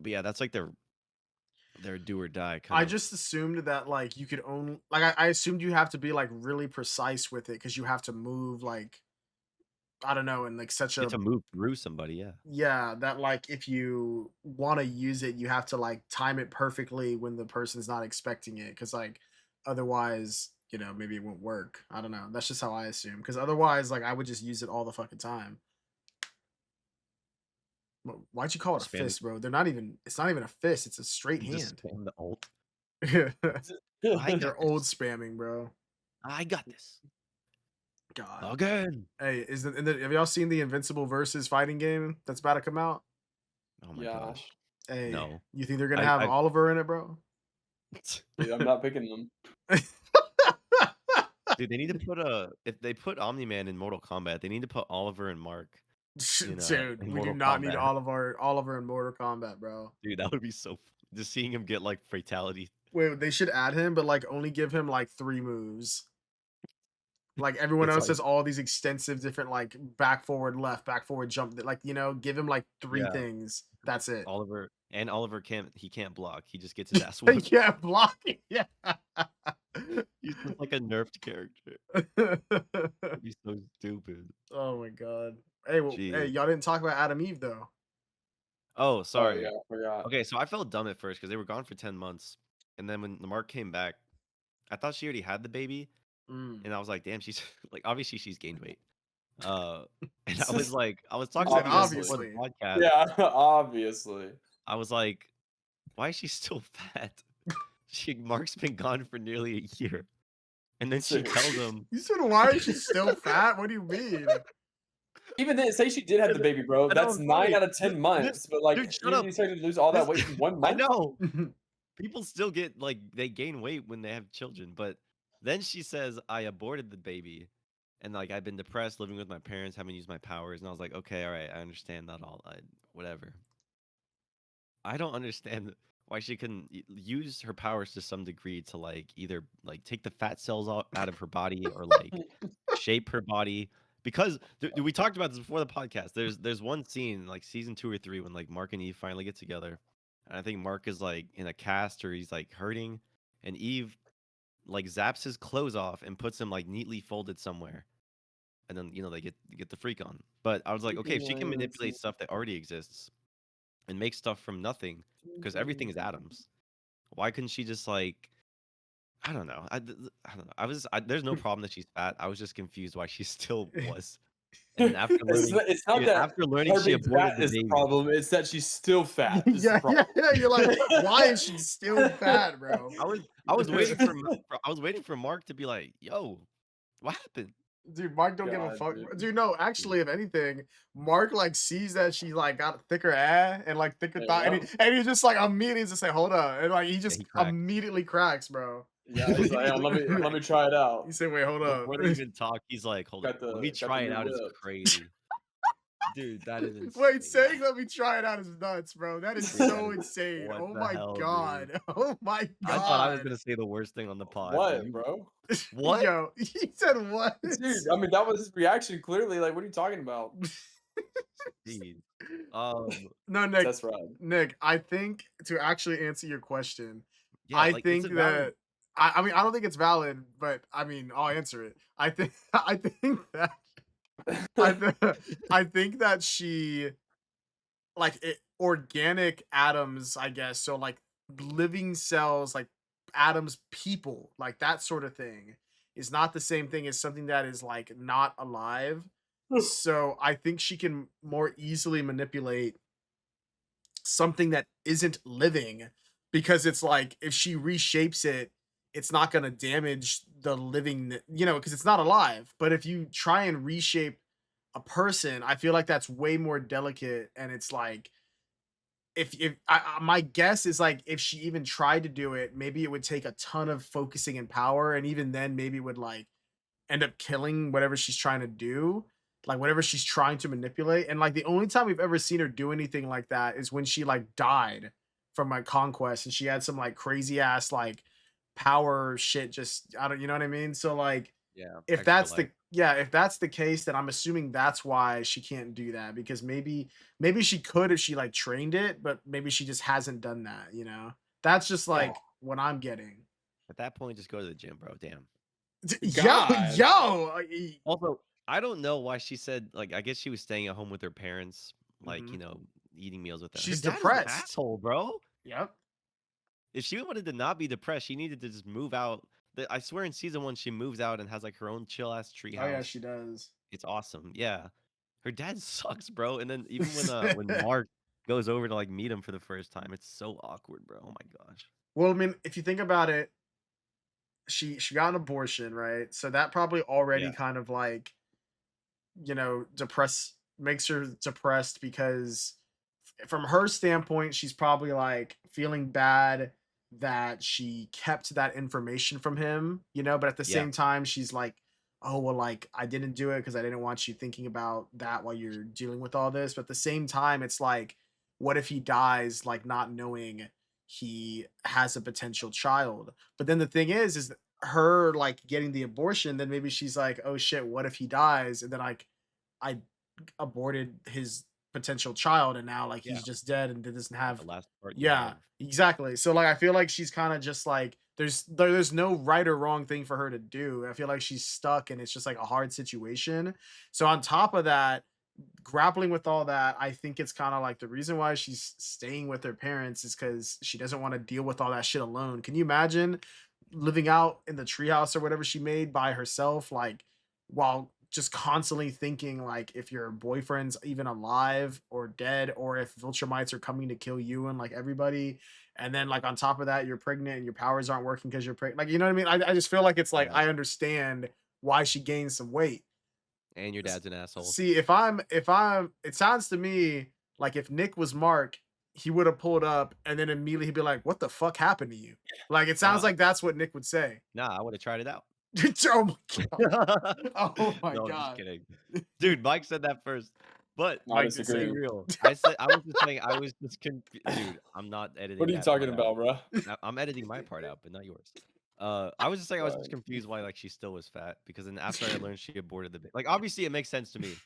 yeah, that's like their do or die kind I of. just assumed that like you could only like I assumed you have to be like really precise with it because you have to move like I don't know in like such Get a to move through somebody, yeah. yeah that like if you want to use it you have to like time it perfectly when the person's not expecting it because like otherwise maybe it won't work. I don't know. That's just how I assume because otherwise like I would just use it all the fucking time. Why'd you call it a Spam- fist, bro? It's not even a fist. It's a straight You just hand. spam the ult. I They're old spamming, bro. I got this. God. Again. Hey, have y'all seen the Invincible versus fighting game that's about to come out? Oh my Yeah. gosh. Hey, No. you think they're gonna I- have I- Oliver in it, bro? Dude, I'm not picking them. Dude, they need to put if they put Omni-Man in Mortal Kombat, they need to put Oliver and Mark Dude, in we do Mortal not need Kombat. Oliver in Mortal Kombat, bro. Dude, that would be so just seeing him get like fatality. Wait, they should add him, but like only give him like 3 moves. Like everyone It's else like has all these extensive different like back forward left, back forward jump. Like give him like 3 yeah, things. That's it. Oliver can't block. He just gets his ass whooped. Yeah, blocking. Yeah. He's just like a nerfed character. He's so stupid. Oh my god. Hey, well, hey, Jeez. y'all didn't talk about Adam Eve though. Oh, Oh sorry. yeah, I forgot. Okay, so I felt dumb at first because they were gone for 10 months. And then when the Mark came back, I thought she already had the baby. Mm. And I was like, damn, she's like, obviously she's gained weight. Uh, and I was You talking said to you guys before the obviously. podcast. Yeah, obviously. I was like, why is she still fat? Mark's been gone for nearly a year. And then she tells him, You said why is she still fat? What do you mean? Even then, say she did have the baby, bro. I know, That's it's 9 funny. out of 10 months. But like, Dude, shut you up. expect her to lose all that This- weight in 1 I month? know. People still get like they gain weight when they have children, but then she says I aborted the baby and like I've been depressed living with my parents, haven't used my powers, and I was like, okay, all right, I understand that all. Whatever. I don't understand why she couldn't use her powers to some degree to like either like take the fat cells out of her body or like shape her body because we talked about this before the podcast. There's one scene like season 2 or 3 when like Mark and Eve finally get together, and I think Mark is like in a cast or he's like hurting, and Eve like zaps his clothes off and puts him like neatly folded somewhere, and then they get the freak on. But I was like, okay, if she can manipulate stuff that already exists and make stuff from nothing, because everything is atoms, why couldn't she just like I don't know. I don't know. There's no problem that she's fat. I was just confused why she still was. And then after learning, It's not dude, that after learning her she being aborted fat the is the baby. problem. It's that she's still fat. Is the Yeah, problem. yeah. You're like, why is she still fat, bro? I was waiting for Mark to be like, "Yo, what happened?" Dude, Mark don't give a God, fuck. dude. Dude, no, actually, if anything, Mark like sees that she like got thicker ass and like thicker thigh, and he just like immediately just say, "Hold up," and like he just he cracks. immediately cracks, bro. Yeah, he's like, let me try it out. He said, "Wait, hold up." Before they even talk, he's like, "Hold Got up, let me the try it new out." Is whip. crazy, dude. That is insane. Wait, saying "let me try it out" is nuts, bro. That is Dude, so insane. what Oh the my hell, god. dude? Oh my I thought I was god. gonna say the worst thing on the pod. What, bro? What? Yo, he said what? Dude, I mean, that was his reaction. Clearly, like, what are you talking about? Jeez. No, Nick. That's right. Nick, I think to actually answer your question, Yeah, I like, is think it valid? that I mean I don't think it's valid, but I mean I'll answer it. I think I think that I think that she organic atoms, I guess. So like living cells, like atoms, people, like that sort of thing, is not the same thing as something that is like not alive. So I think she can more easily manipulate something that isn't living because it's like if she reshapes it, it's not going to damage the living, because it's not alive. But if you try and reshape a person, I feel like that's way more delicate. And it's like, my guess is like if she even tried to do it, maybe it would take a ton of focusing and power. And even then, maybe it would like end up killing whatever she's trying to do, like whatever she's trying to manipulate. And like the only time we've ever seen her do anything like that is when she like died from like conquest and she had some like crazy ass like power shit. Just I don't, you know what I mean? So like Yeah. if that's the case, then I'm assuming that's why she can't do that, because maybe she could if she like trained it, but maybe she just hasn't done that. That's just like what I'm getting. At that point, just go to the gym, bro. Damn. God. Yo. Also, I don't know why she said like I guess she was staying at home with her parents, like Mhm. eating meals with them. She's Her dad is an depressed. asshole, bro. Yep. If she wanted to not be depressed, she needed to just move out. I swear in season 1 she moves out and has like her own chill ass tree Oh house. yeah, she does. It's awesome. Yeah. Her dad sucks, bro. And then even when Mark goes over to like meet him for the first time, it's so awkward, bro. Oh my gosh. Well, I mean, if you think about it, she got an abortion, right? So that probably already Yeah. kind of like, makes her depressed because from her standpoint, she's probably like feeling bad that she kept that information from him, but at the Yeah. same time, she's like, oh, well, like, I didn't do it because I didn't want you thinking about that while you're dealing with all this. But at the same time, it's like, what if he dies, like, not knowing he has a potential child? But then the thing is her like getting the abortion, then maybe she's like, oh shit, what if he dies? And then like, I aborted his potential child and now like Yeah. he's just dead and doesn't have. The last part you Yeah, have. exactly. So like I feel like she's kind of just like there's no right or wrong thing for her to do. I feel like she's stuck and it's just like a hard situation. So on top of that, grappling with all that, I think it's kind of like the reason why she's staying with her parents is because she doesn't want to deal with all that shit alone. Can you imagine living out in the treehouse or whatever she made by herself, like while just constantly thinking like if your boyfriend's even alive or dead, or if Viltrumites are coming to kill you and like everybody, and then like on top of that, you're pregnant and your powers aren't working because you're pregnant. Like you know what I mean? I just feel like it's like Yeah. I understand why she gained some weight. And your dad's an asshole. See, if I'm, it sounds to me like if Nick was Mark, he would have pulled up and then immediately he'd be like, "What the fuck happened to you?" Like it sounds like that's what Nick would say. Nah, I would have tried it out. Oh my god! Oh my No, I'm just god! kidding. Dude, Mike said that first. But I Mike to just be disagree. real, I was just saying I was just dude, I'm not editing What are you that talking part out. about, bro? I'm editing my part out, but not yours. I was just saying I was just Right. confused why like she still was fat because then after I learned she aborted the baby, like obviously it makes sense to me,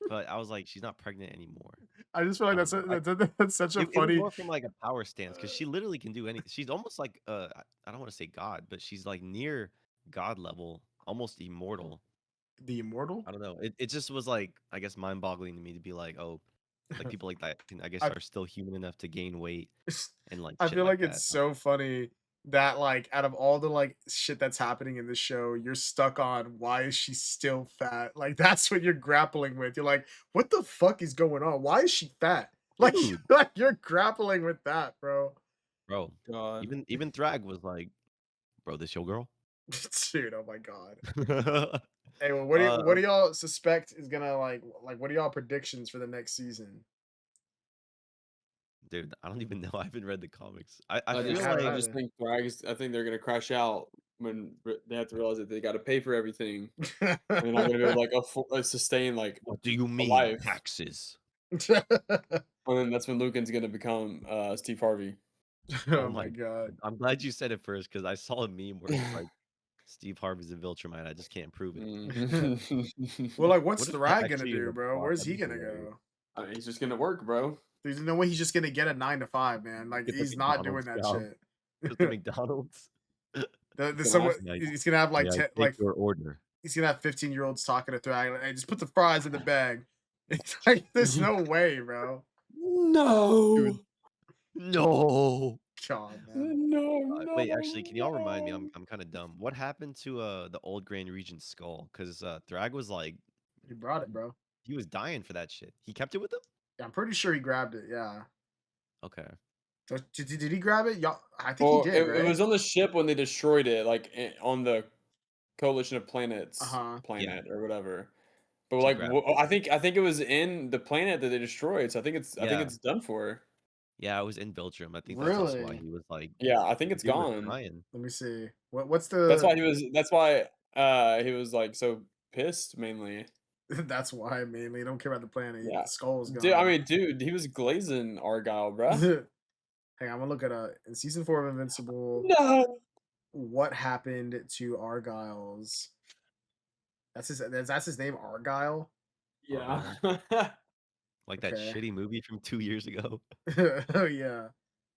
but I was like she's not pregnant anymore. I just feel like I don't know. that's such a It was funny. more from like a power stance because she literally can do anything. She's almost like I don't want to say God, but she's like near God level, almost immortal. The immortal. I don't know. It just was like I guess mind boggling to me to be like, oh, like people like that can I guess I are still human enough to gain weight and like I shit feel like like it's that. so funny that like out of all the like shit that's happening in the show, you're stuck on why is she still fat? Like that's what you're grappling with. You're like, what the fuck is going on? Why is she fat? Like, Dude, like you're grappling with that, bro. bro. God. Even Thrag was like, bro, this your girl? Dude, oh my god. uh, Hey, well, what do y'all suspect is gonna like what are y'all predictions for the next season? dude, I don't even know. I haven't read the comics. I I Yeah, I feel just haven't I like just either. think I think they're gonna crash out when they have to realize that they got to pay for everything, and they're not gonna be able to like sustain like what do you a mean life. taxes? And then that's when Lucan's gonna become Steve Harvey. Oh Oh my my god. god. I'm glad you said it first because I saw a meme where it's like Steve Harvey's a Viltrumite. I just can't prove it. Well, like, What what's if that Thrag gonna actually is do, a bro? plot? Where's That'd he be gonna hilarious. go? I mean, he's just gonna work, bro. There's no way he's just gonna get a 9 to 5, man. Like Get the he's not doing McDonald's that job. shit. Just the McDonald's. The Gonna someone have May I, he's gonna have like may I 10, take like your order? he's gonna have 15-year-olds talking to Thrag. Like, hey, just put the fries in the bag. It's like there's no way, bro. Dude, No, no. God, man. no, no, Wait, actually, can y'all remind me? no. I'm kind of dumb. What happened to the old Grand Regent skull? Because Thrag was like He brought it, bro. he was dying for that shit. He kept it with him. Yeah, I'm pretty sure he grabbed it. Yeah. Okay. So, did he grab it? Y'all, I think he Well, did, it right? was on the ship when they destroyed it, like on the Coalition of Uh Planets huh. Yeah. planet or whatever. But She like, grabbed it. I think it was in the planet that they destroyed. So I think Yeah. it's done for. Yeah, I was in Viltrum. I think that's also why Really? he was like Yeah, I think the it's dude was gone. crying. Let me see. What's That's why the? he was. That's why he was like so pissed mainly. That's why mainly. Don't care about the planet. Yeah, The skull's dude. I gone. mean, dude, he was glazing Argyle, bruh. Hang on, I'm gonna look at in season 4 of Invincible. No. What happened to Argyle's? That's his name, Argyle. Yeah. Argyle. Like that Okay. shitty movie from 2 years ago. Oh yeah,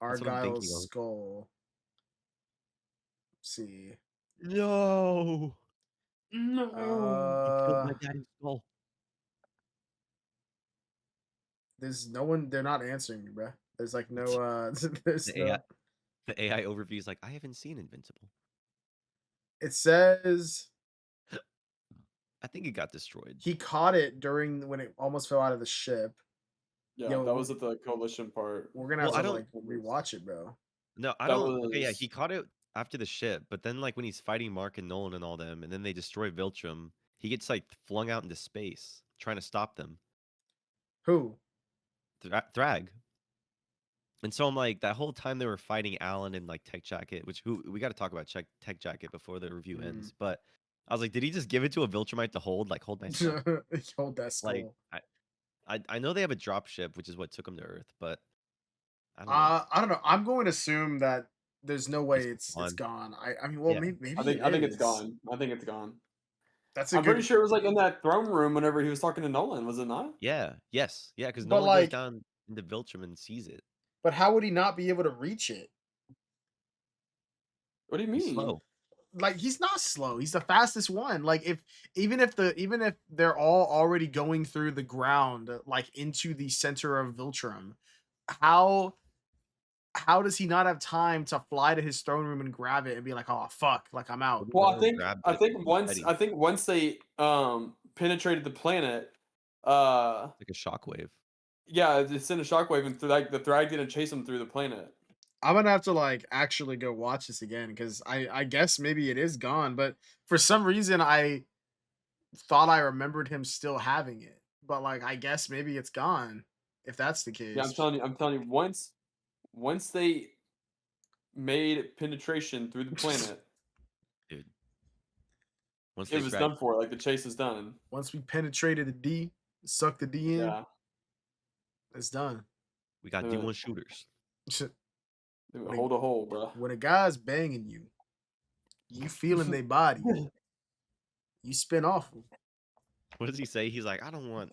That's what I'm Argyle's thinking of. skull. Let's see. No. No. He killed Uh, my daddy's skull. there's no one. They're not answering me, bruh. There's like no. There's The AI no. the AI overview is like, I haven't seen Invincible. It says I think it got destroyed. he caught it during when it almost fell out of the ship. Yeah, Yo, that was at the coalition part. we're gonna Well, have I to don't like rewatch it, bro. no, I That don't okay, yeah, was he caught it after the ship, but then like when he's fighting Mark and Nolan and all them, and then they destroy Viltrum, he gets like flung out into space trying to stop them. Who? Thrag. And so I'm like, that whole time they were fighting Alan and like Tech Jacket, which who we got to talk about Tech Jacket before the review Mm. ends. But I was like, did he just give it to a Viltrumite to hold? Like, hold my stuff. Hold that Like, skull. I know they have a drop ship, which is what took him to Earth, but I don't know. I don't know. I'm going to assume that there's no way It's it's gone. gone. I mean, well, Yeah. maybe it I think it's is. gone. I think it's gone. That's a I'm pretty good. sure it was like in that throne room whenever he was talking to Nolan, was it not? Yeah. Yes. Yeah. Because But Nolan goes like, down into Viltrum and sees it. but how would he not be able to reach it? What do you He's mean? slow. Like he's not slow. He's the fastest one. Like if even if they're all already going through the ground, like into the center of Viltrum, how how does he not have time to fly to his throne room and grab it and be like, oh fuck, like I'm out? Wouldn't Well, know grabbed I it. think He's once ready. they penetrated the planet, Like a shockwave. yeah, it sent a shockwave and like the Thrag didn't chase him through the planet. I'm gonna have to like actually go watch this again because I guess maybe it is gone, but for some reason I thought I remembered him still having it. But like I guess maybe it's gone if that's the Yeah, case. I'm telling you, once they made penetration through the planet, Dude. Once it they was scratch, done for. Like the chase is done. Once we penetrated the D, suck the D in, Yeah, it's done. we got Uh, D1 shooters. When hold a hole, bro. when a guy's banging you, you feeling their body, you spin off 'em. What does he say? He's like, I don't want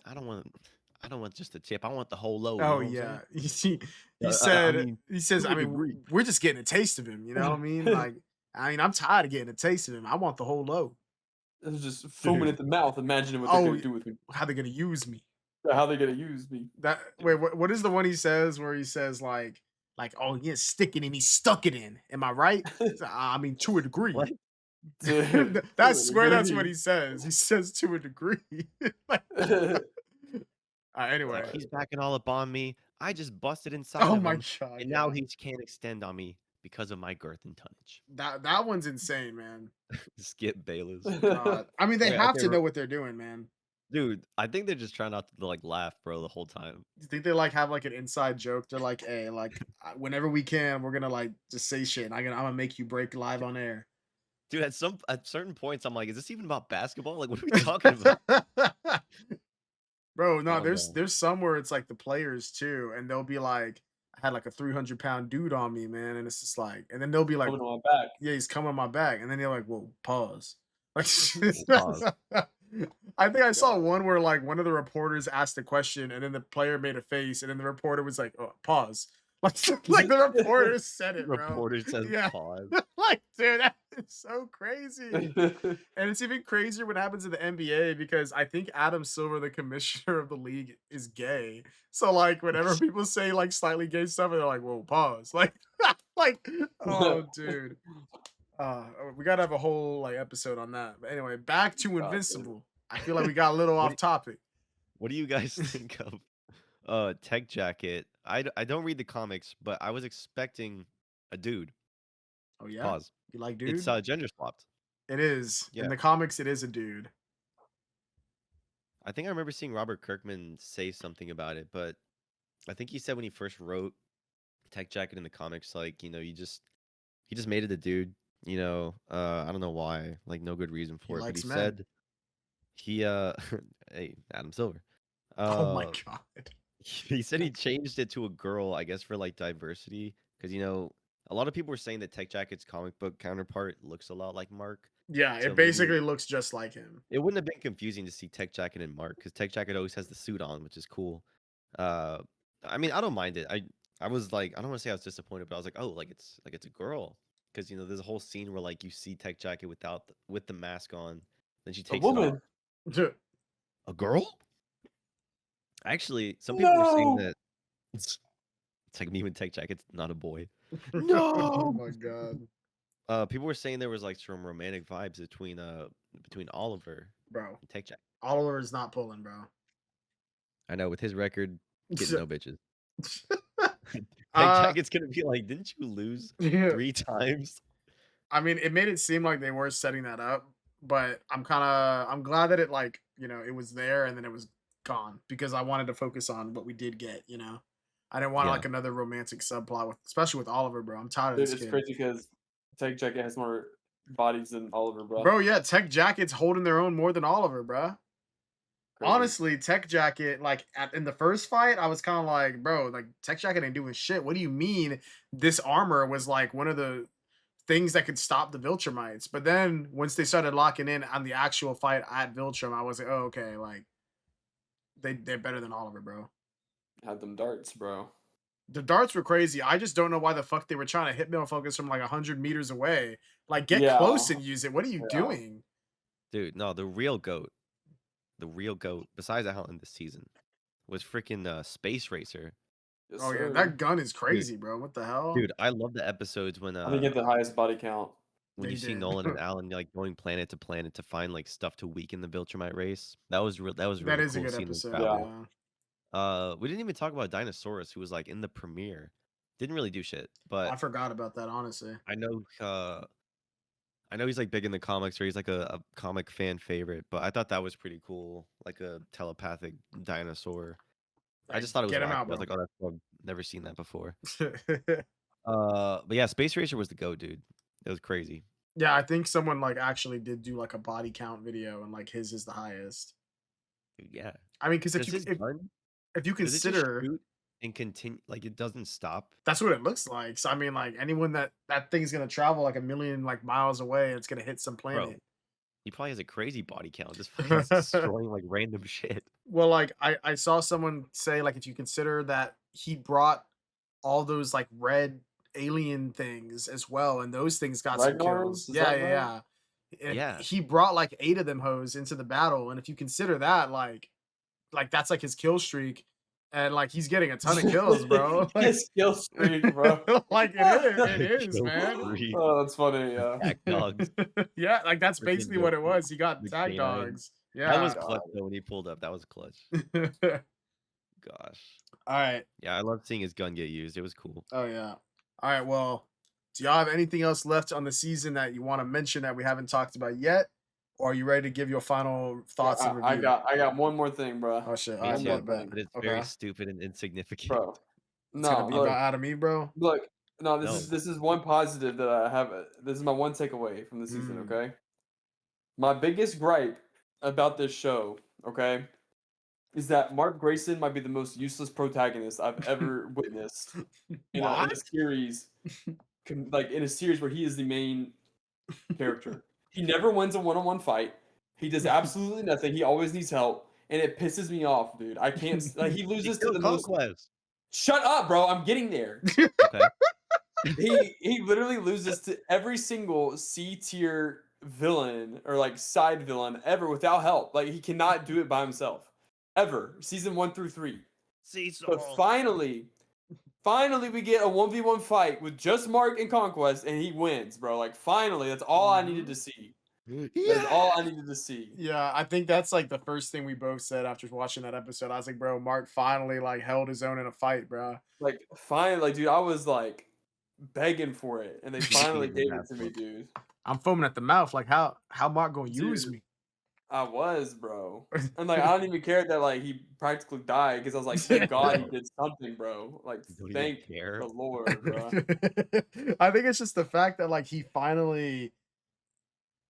just a tip. I want the whole load. You Oh know what I'm saying? yeah, he I said mean, he says. to I a mean, degree. we're just getting a taste of him. You know what I mean? Like, I mean, I'm tired of getting a taste of him. I want the whole load. It was just foaming at the mouth, imagining what they're Oh, gonna do with me. how they gonna use me? How they gonna use me. That wait, what is the one he says where he says oh yeah, stick it and he stuck it in. Am I right? I mean, to a degree. What? To That's a swear that's what degree. he says. He says to a degree. Like, Like anyway. he's backing all up on me. I just busted inside Oh of my him, god, and now yeah. he can't extend on me because of my girth and tonnage. That one's insane, man. Skip Bayless. God. I mean, they Okay, have okay, to know what they're doing, man. dude. I think they're just trying not to like laugh, bro, the whole time. You think they like have like an inside joke? They're like, hey, like whenever we can, we're gonna like just say shit. And I'm gonna make you break live on air. Dude, at certain points, I'm like, is this even about basketball? Like, what are we talking about? Bro, I no, don't know. there's some where it's like the players too, and they'll be like, I had like a 300-pound dude on me, man, and it's just like, and then they'll be like, Coming on my back. yeah, he's coming on my back, and then they're like, whoa, pause. Like, Pause. I think I saw God. one where like one of the reporters asked a question, and then the player made a face, and then the reporter was like, oh, pause. Like the reporter said it, bro. Reporter says Yeah, pause. like dude, that is so crazy. And it's even crazier what happens in the NBA because I think Adam Silver, the commissioner of the league, is gay. So like whenever people say like slightly gay stuff, they're like, "Whoa, pause!" Like, like, oh, dude. We gotta have a whole like episode on that. But anyway, back to God, dude. Invincible. I feel like we got a little What off topic. What do you guys think of Tech Jacket? I don't read the comics, but I was expecting a dude. Oh yeah, Pause. you like It's dude? gender swapped. It is in Yeah. the comics. It is a dude. I think I remember seeing Robert Kirkman say something about it, but I think he said when he first wrote Tech Jacket in the comics, like, he just made it a dude, I don't know why, like no good reason He for it, but he likes men. said he hey, Adam Silver. Oh my Uh god. he said he changed it to a girl, I guess for like diversity, because a lot of people were saying that Tech Jacket's comic book counterpart looks a lot like Mark. Yeah, So it maybe basically looks just like him. it wouldn't have been confusing to see Tech Jacket and Mark, because Tech Jacket always has the suit on, which is cool. Uh, I mean, I don't mind it. I was like, I don't want to say I was disappointed, but I was like, oh, like it's a girl, because there's a whole scene where like you see Tech Jacket with the mask on, then she A takes it off. woman. A girl? Actually, some people were saying No. that it's like me with Tech Jacket's not a boy. Oh No. my god, People were saying there was like some romantic vibes between Oliver bro. and Tech Jacket. Oliver is not pulling, bro. I know with his record, getting no bitches. Tech uh, Jacket's gonna be like, didn't you lose yeah. 3 times? I mean, it made it seem like they were setting that up, but I'm glad that it it was there and then it was gone because I wanted to focus on what we did get. I didn't want Yeah. like another romantic subplot with, especially with Oliver, bro. I'm tired of Dude, this it's kid. crazy because Tech Jacket has more bodies than Oliver, bro. Bro, yeah, Tech Jacket's holding their own more than Oliver, bro. Crazy. Honestly, Tech Jacket, like in the first fight, I was kind of like, bro, like Tech Jacket ain't doing shit. What do you mean this armor was like one of the things that could stop the Viltrumites? But then once they started locking in on the actual fight at Viltrum, I was like, oh, okay, like they're better than Oliver, bro. Had them darts, bro. The darts were crazy. I just don't know why the fuck they were trying to hit middle focus from like 100 meters away. Like, get Yeah. close and use it. What are you Yeah. doing? Dude, no, the real goat, besides Alan this season, was freaking Space Racer. Yes, Oh, yeah, sir. that gun is crazy, bro. What the hell? Dude, I love the episodes when I think he had the highest body count. when They you see did. Nolan and Alan like going planet to planet to find like stuff to weaken the Viltrumite race. That was really That is a cool good seeing them episode. travel. Yeah. We didn't even talk about Dinosaurus, who was like in the premiere. Didn't really do shit, I but forgot about that, honestly. I know he's like big in the comics, or he's like a comic fan favorite. But I thought that was pretty cool, like a telepathic dinosaur. I just thought it was Get him wacky. out, I was bro. like, oh, that's cool. I've never seen that before. But yeah, Space Racer was the go, dude. It was crazy. Yeah, I think someone like actually did do like a body count video, and like his is the highest. Dude, yeah. I mean, because Does his gun? if you Does it just consider shoot and continue? Like it doesn't stop? that's what it looks like. So I mean, like anyone that thing's gonna travel like a million like miles away, and it's gonna hit some Bro, planet. he probably has a crazy body count. Just fucking destroying like random shit. Well, like I saw someone say like if you consider that he brought all those like red alien things as well, and those things got some kills. Ragnar's? Is Yeah, that yeah, right? yeah. Yeah. He brought like 8 of them hoes into the battle, and if you consider that like that's like his kill streak, and like he's getting a ton of kills, bro. Like, His skill streak, bro. like it is, Kill man. streak. Oh, that's funny. Yeah. Tag dogs. Yeah, like that's Freaking basically what it was. He got the tag K9. dogs. That was Yeah. clutch though when he pulled up. That was clutch. Gosh. All right. Yeah, I love seeing his gun get used. It was cool. Oh yeah. All right. Well, do y'all have anything else left on the season that you want to mention that we haven't talked about yet, or are you ready to give your final thoughts and review? I got one more thing, bro. Oh shit! Me All too, right, bet. but it's very stupid and insignificant. Bro. It's gonna No, be look, about out of me, bro. look. No, No. this is one positive that I have. This is my one takeaway from the season. Okay. My biggest gripe about this show, okay, is that Mark Grayson might be the most useless protagonist I've ever witnessed in a What? series, like in a series where he is the main character. He never wins a one-on-one fight. He does absolutely nothing. He always needs help, and it pisses me off, dude. I can't. Like he loses to the most. Conquest. Shut up, bro. I'm getting there. Okay. He literally loses to every single C tier villain or like side villain ever without help. Like he cannot do it by himself. Ever. Season 1 through 3. But finally we get a 1v1 fight with just Mark and Conquest and he wins, bro. Like finally, that's all I needed to see. That's all I needed to see. Yeah, I think that's like the first thing we both said after watching that episode. I was like, bro, Mark finally like held his own in a fight, bro. Like finally, like dude, I was like begging for it, and they finally gave it to me, dude. I'm foaming at the mouth. Like how Mark gonna use Dude. me? I was, bro. And like I don't even care that like he practically died because I was like, thank God he did something, bro. Like Don't even thank care. the Lord, bro. I think it's just the fact that like he finally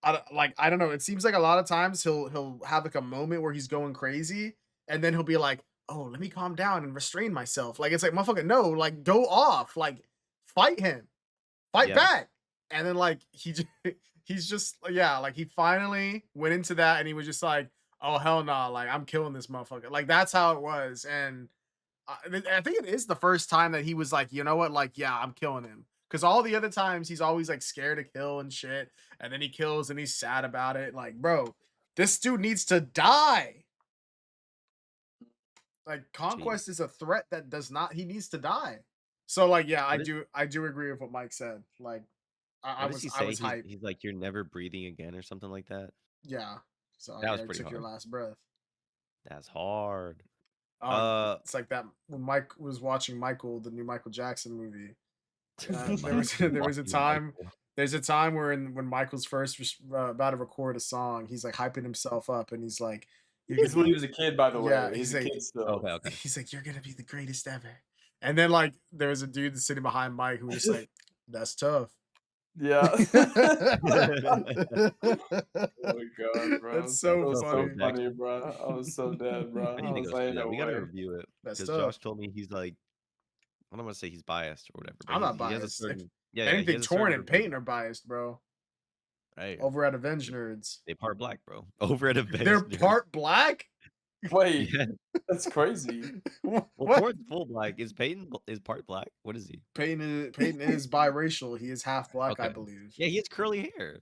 I don't know. It seems like a lot of times he'll have like a moment where he's going crazy, and then he'll be like, "Oh, let me calm down and restrain myself." Like it's like, motherfucker, no, like go off, like fight him, fight back, and then like he's just like he finally went into that, and he was just like, "Oh hell no, like I'm killing this motherfucker." Like that's how it was, and I think it is the first time that he was like, you know what, like yeah, I'm killing him. Because all the other times he's always like scared to kill and shit, and then he kills and he's sad about it. Like, bro, this dude needs to die. Like, Conquest is a threat that does not. He needs to die. So, like, yeah, I do agree with what Mike said. Like, I was hyped. He's like, you're never breathing again, or something like that. Yeah. So That was I pretty took your hard. last breath. That's hard. It's like that when Mike was watching Michael, the new Michael Jackson movie. There was a time. There's a time when Michael's first about to record a song, he's like hyping himself up, and he's like, This is when he was a kid, by the way. Yeah, He's he's a like, kid still. Okay. he's like, you're gonna be the greatest ever, And then like there was a dude sitting behind Mike who was just like, "That's tough." Yeah. Oh my god, bro. That's That so was Phil so funny. funny, Jackson. bro. I was so dead, bro. I I need to was go like, see "Ain't that. no We got to way." review it That's because tough. Josh told me he's like, I don't want to say he's biased or whatever, but I'm not he has a biased. certain If yeah, he anything, has a Torrin certain and review. Peyton are biased, bro. Right. Over at Avenge Nerds. They part black, bro. Over at They're Avenged Nerds. part black? Wait, Yeah. that's crazy. Well, What? Torrance full black. Is Peyton is part black? What is he? Peyton is biracial. He is half black, I Okay. believe. Yeah, he has curly hair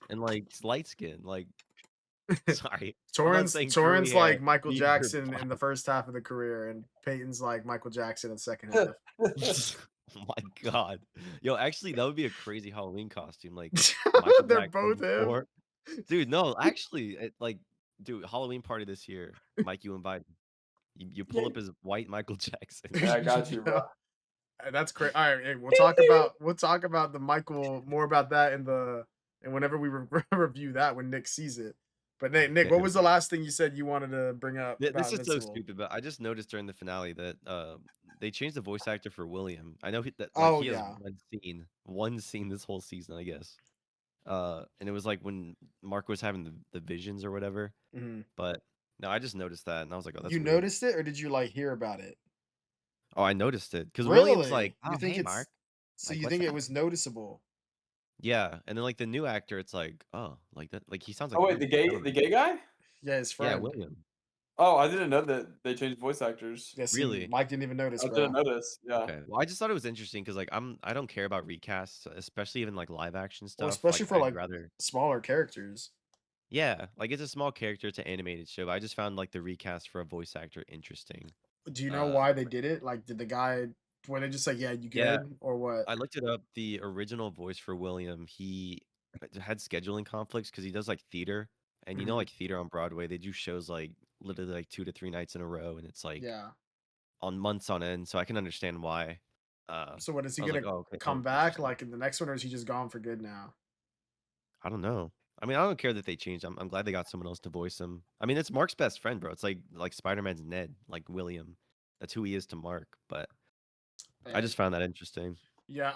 and like light skin. Like, sorry, I'm not saying curly Torrance hair like Michael means you're Jackson in the black. first half of the career, and Peyton's like Michael Jackson in the second half. Oh my god, yo, actually, that would be a crazy Halloween costume, like Michael They're Jackson both him. before. Dude, no, actually, like, dude, Halloween party this year, Mike, you invite. You Yeah, pull up as white Michael Jackson. yeah, I got you, bro. That's great. All right, hey, we'll talk about the Michael more about that in the and whenever we review that when Nick sees it. But Nick, what Okay. was the last thing you said you wanted to bring up about This is so Invincible? stupid, but I just noticed during the finale that they changed the voice actor for William. I know that like Oh he has yeah. one scene this whole season, I guess. And it was like when Mark was having the visions or whatever. Mhm. But no, I just noticed that and I was like, oh, that's You weird. noticed it, or did you like hear about it? Oh, I noticed it because William's like, Really? You oh, think hey, it's Mark, so like, you what's think it up? was noticeable? Yeah, and then like the new actor, it's like, oh, like that, like he sounds like Oh wait, Luke. Like I don't the know. gay guy? Yeah, his Yeah, friend. William. Oh, I didn't know that they changed voice actors. Yeah, see, Really? Mike didn't even notice, I didn't bro. notice. Yeah. Okay. Well, I just thought it was interesting because like I don't care about recasts, especially even like live action Well, stuff. especially Like for I'd like rather smaller characters. yeah, like it's a small character, it's an animated show. But I just found like the recast for a voice actor interesting. Do you know Uh why they did it? Like, did the guy were they just like, yeah, you yeah, good, or what? I looked it up. The original voice for William, he had scheduling conflicts because he does like theater. And you know, Mhm. like theater on Broadway, they do shows like literally like 2 to 3 nights in a row, and it's like Yeah. on months on end. So I can understand why. So what is he I was like, gonna oh, okay, come oh, back interesting. like in the next one, or is he just gone for good now? I don't know. I mean, I don't care that they changed. I'm glad they got someone else to voice him. I mean, it's Mark's best friend, bro. It's like Spider-Man's Ned, like William. That's who he is to Mark. But I And just found that interesting. yeah,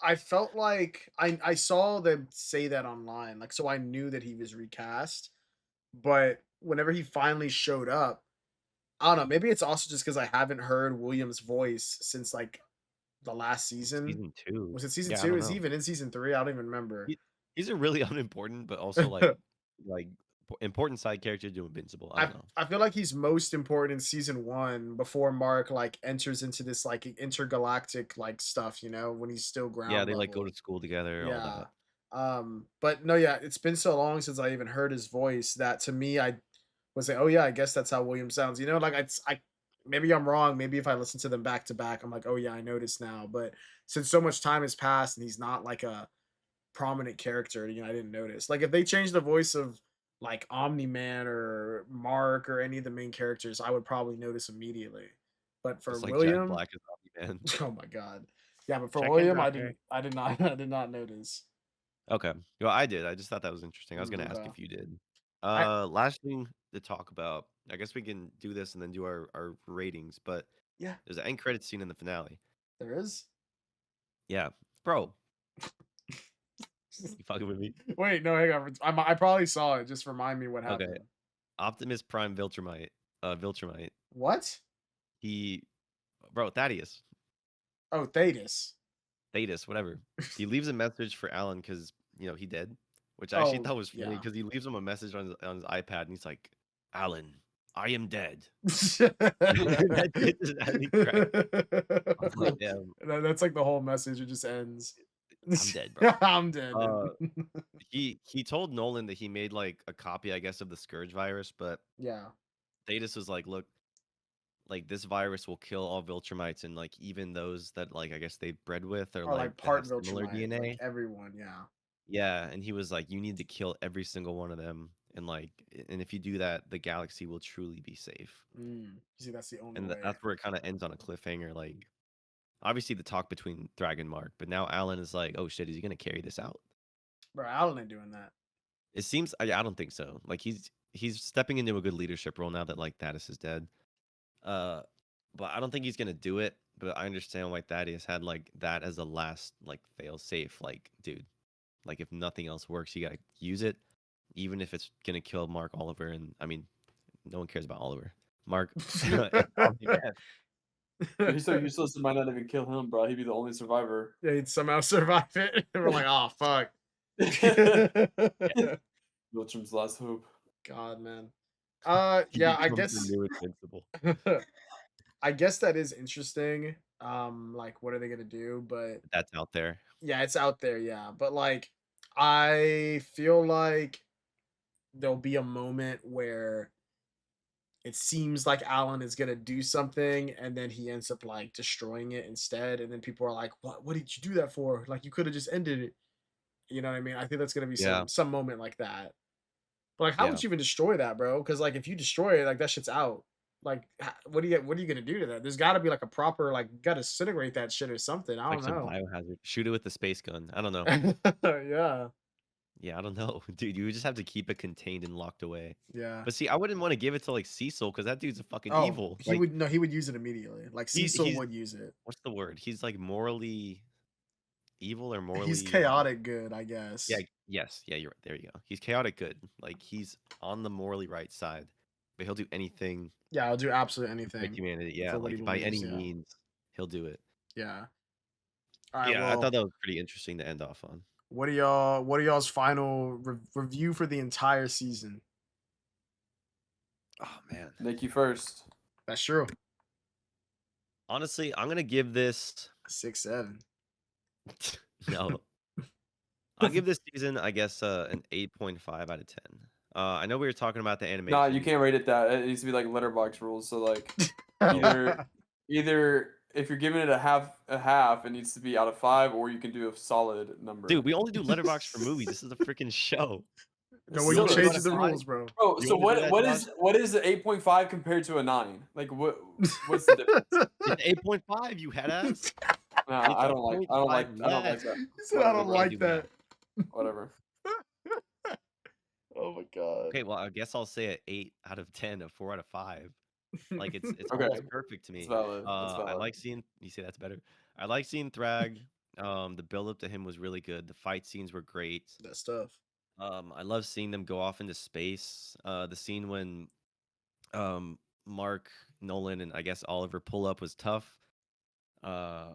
I felt like I saw them say that online, like so I knew that he was recast, but whenever he finally showed up, I don't know, maybe it's also just because I haven't heard William's voice since like the last season. Season two. Was it season Yeah, I two? don't Is he know. even in season three? I don't even remember. He, he's a really unimportant, but also like important side character to Invincible. I I don't know. I feel like he's most important in season one before Mark like enters into this like intergalactic like stuff, you know, when he's still Yeah, ground they like go level. to school together, all Yeah. that. But no, yeah, it's been so long since I even heard his voice that to me I was like, oh yeah, I guess that's how William sounds. You know, like I maybe I'm wrong. Maybe if I listen to them back to back, I'm like, oh yeah, I noticed now. But since so much time has passed and he's not like a prominent character, you know, I didn't notice. Like if they changed the voice of like Omni Man or Mark or any of the main characters, I would probably notice immediately. But for Just like Jack William, Black is Omni-Man. oh my god. Yeah, but for Check in, William, Doctor. I did not I did not notice. Okay. Well, I did. I just thought that was interesting. I was gonna ask Okay. if you did. I Last thing to talk about. I guess we can do this and then do our ratings. But yeah, there's an end credit scene in the finale. there is. Yeah, bro, you fucking with me? Wait, no, hang on. I probably saw it. Just remind me what Okay. happened. Optimus Prime Viltrumite. What? He, bro, Thaddeus, Oh, Thetis. Thetis, whatever. He leaves a message for Alan because he dead, which I actually Oh, thought was funny yeah. because he leaves him a message on his iPad and he's like, Alan, I am dead. That shit just had me crack. I was like, damn, That's like the whole message. It just ends. I'm dead, bro. I'm dead. Uh, he told Nolan that he made like a copy, I guess, of the Scourge virus, but Yeah. Thetis was like, look, like this virus will kill all Viltrumites and like even those that like I guess they bred with or Or like like that have part similar Viltrumite. Like DNA. everyone. Yeah. Yeah, and he was like, you need to kill every single one of them, and like, and if you do that, the galaxy will truly be safe. See, that's the only And way. that's where it kind of ends on a cliffhanger. Like, obviously the talk between Dragon Mark, but now Alan is like, oh shit, is he gonna carry this out? Bro, Alan ain't doing that. It seems I don't think so. Like he's stepping into a good leadership role now that like Thaddeus is dead. Uh, but I don't think he's gonna do it. But I understand why Thaddeus had like that as a last like fail safe. Like, dude, like if nothing else works, you gotta use it, even if it's gonna kill Mark Oliver. And I mean, no one cares about Oliver. Mark, I'll be mad. He's so useless, it might not even kill him, bro. He'd be the only survivor. Yeah, he'd somehow survive it. We're like, oh fuck. Wiltram's last hope. God, man. He Yeah, I becomes the guess new Invincible. I guess that is interesting. Like what are they gonna do? But That's out there. yeah, it's out there, yeah. But like I feel like there'll be a moment where it seems like Alan is gonna do something and then he ends up like destroying it instead, and then people are like, what did you do that for? Like you could have just ended it. You know what I mean? I think that's gonna be Yeah, some moment like that. But like, how yeah. would you even destroy that, bro? Because like, if you destroy it, like that shit's out. Like, what are you gonna do to that? There's got to be like a proper like, got to incinerate that shit or something. I Like don't some know. biohazard. Shoot it with the space gun. I don't know. Yeah, Yeah, I don't know, dude. You would just have to keep it contained and locked away. yeah. But see, I wouldn't want to give it to like Cecil because that dude's a fucking Oh, evil. he Like would no, he would use it immediately. Like Cecil he's would use it. what's the word? He's like morally evil or He's morally chaotic good, I yeah, guess. yes, yeah, you're right. There you go. He's chaotic good. Like he's on the morally right side, but he'll do anything Yeah, I'll do absolutely to protect anything humanity. Yeah, for what he like by any believes. Yeah, means, he'll do it. yeah. All right. Yeah, I thought Well, that was pretty interesting to end off on. what are y'all? What are y'all's final review for the entire season? Oh man. Nick, you first. That's true. Honestly, I'm gonna give this 6-7. no. I'll give this season, I guess, an 8.5 out of 10. I know we were talking about the Nah, you animation. can't rate it that. It needs to be like letterbox rules. So like either if you're giving it a half, it needs to be out of 5, or you can do a solid number. Dude, we only do letterbox for movies. This is a freaking show. No, It's well, you still wanna do changing that the at rules, five? bro. Bro, You so wanna do that, what Josh? what is 8.5 compared to a 9? Like what's the difference? It's 8.5, you head ass. Nah, It's I a don't like point I don't like five I don't like less. that. He said, I don't Whatever, like do that. Whatever. Oh my god. Okay, well, I guess I'll say an 8 out of 10, a 4 out of 5. Like it's Okay. almost perfect to That's me. valid. That's I valid. like seeing you say that's better. I like seeing Thrag. The build up to him was really good. The fight scenes were great. That stuff. I love seeing them go off into space. The scene when Mark Nolan and I guess Oliver pull up was tough. Uh,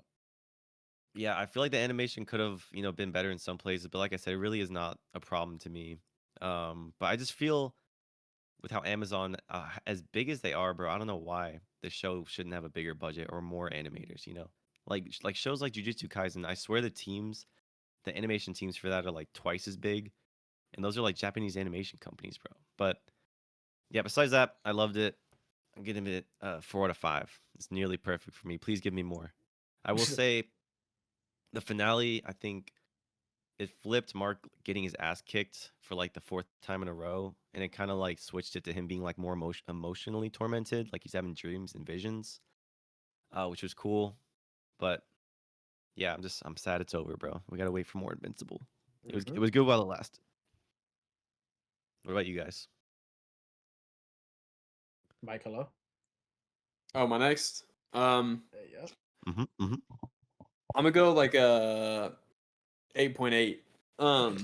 yeah, I feel like the animation could have been better in some places, but like I said, it really is not a problem to me. But I just feel with how Amazon, as big as they are, bro, I don't know why the show shouldn't have a bigger budget or more animators. Like shows like Jujutsu Kaisen. I swear the animation teams for that are like twice as big, and those are like Japanese animation companies, bro. But yeah, besides that, I loved it. I'm giving it 4 out of 5. It's nearly perfect for me. Please give me more. I will say the finale, I think it flipped Mark getting his ass kicked for like the 4th time in a row, and it kind of like switched it to him being like more emotionally tormented, like he's having dreams and visions, which was cool. But yeah, I'm sad it's over, bro. We gotta wait for more Invincible. It was good while it lasted. What about you guys? Mike, hello. Oh, my next. Yeah. Mm-hmm. I'm gonna go like 8.8. What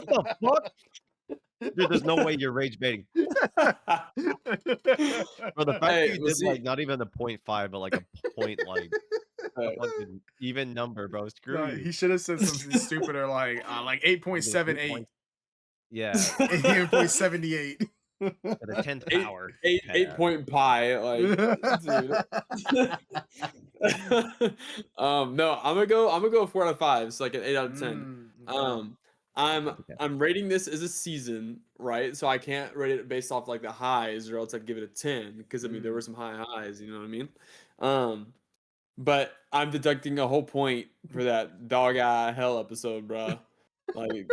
the fuck? Dude, there's no way you're rage baiting. Bro, the fact Hey, that you well, did see- like not even a 0.5, but like a point, like a Hey, fucking even number, bro. Screw No, you. he should have said something stupider like 8.78. Yeah, 8.78. to the 10th eight, power. eight, head eight ass. point pie, like, dude. No, I'm gonna go 4 out of 5, so like an 8 out of 10. Okay. I'm rating this as a season, right? So I can't rate it based off like the highs, or else I'd give it a 10, because I mean there were some high highs, you know what I mean? But I'm deducting a whole point for that dog eye hell episode, bro. Like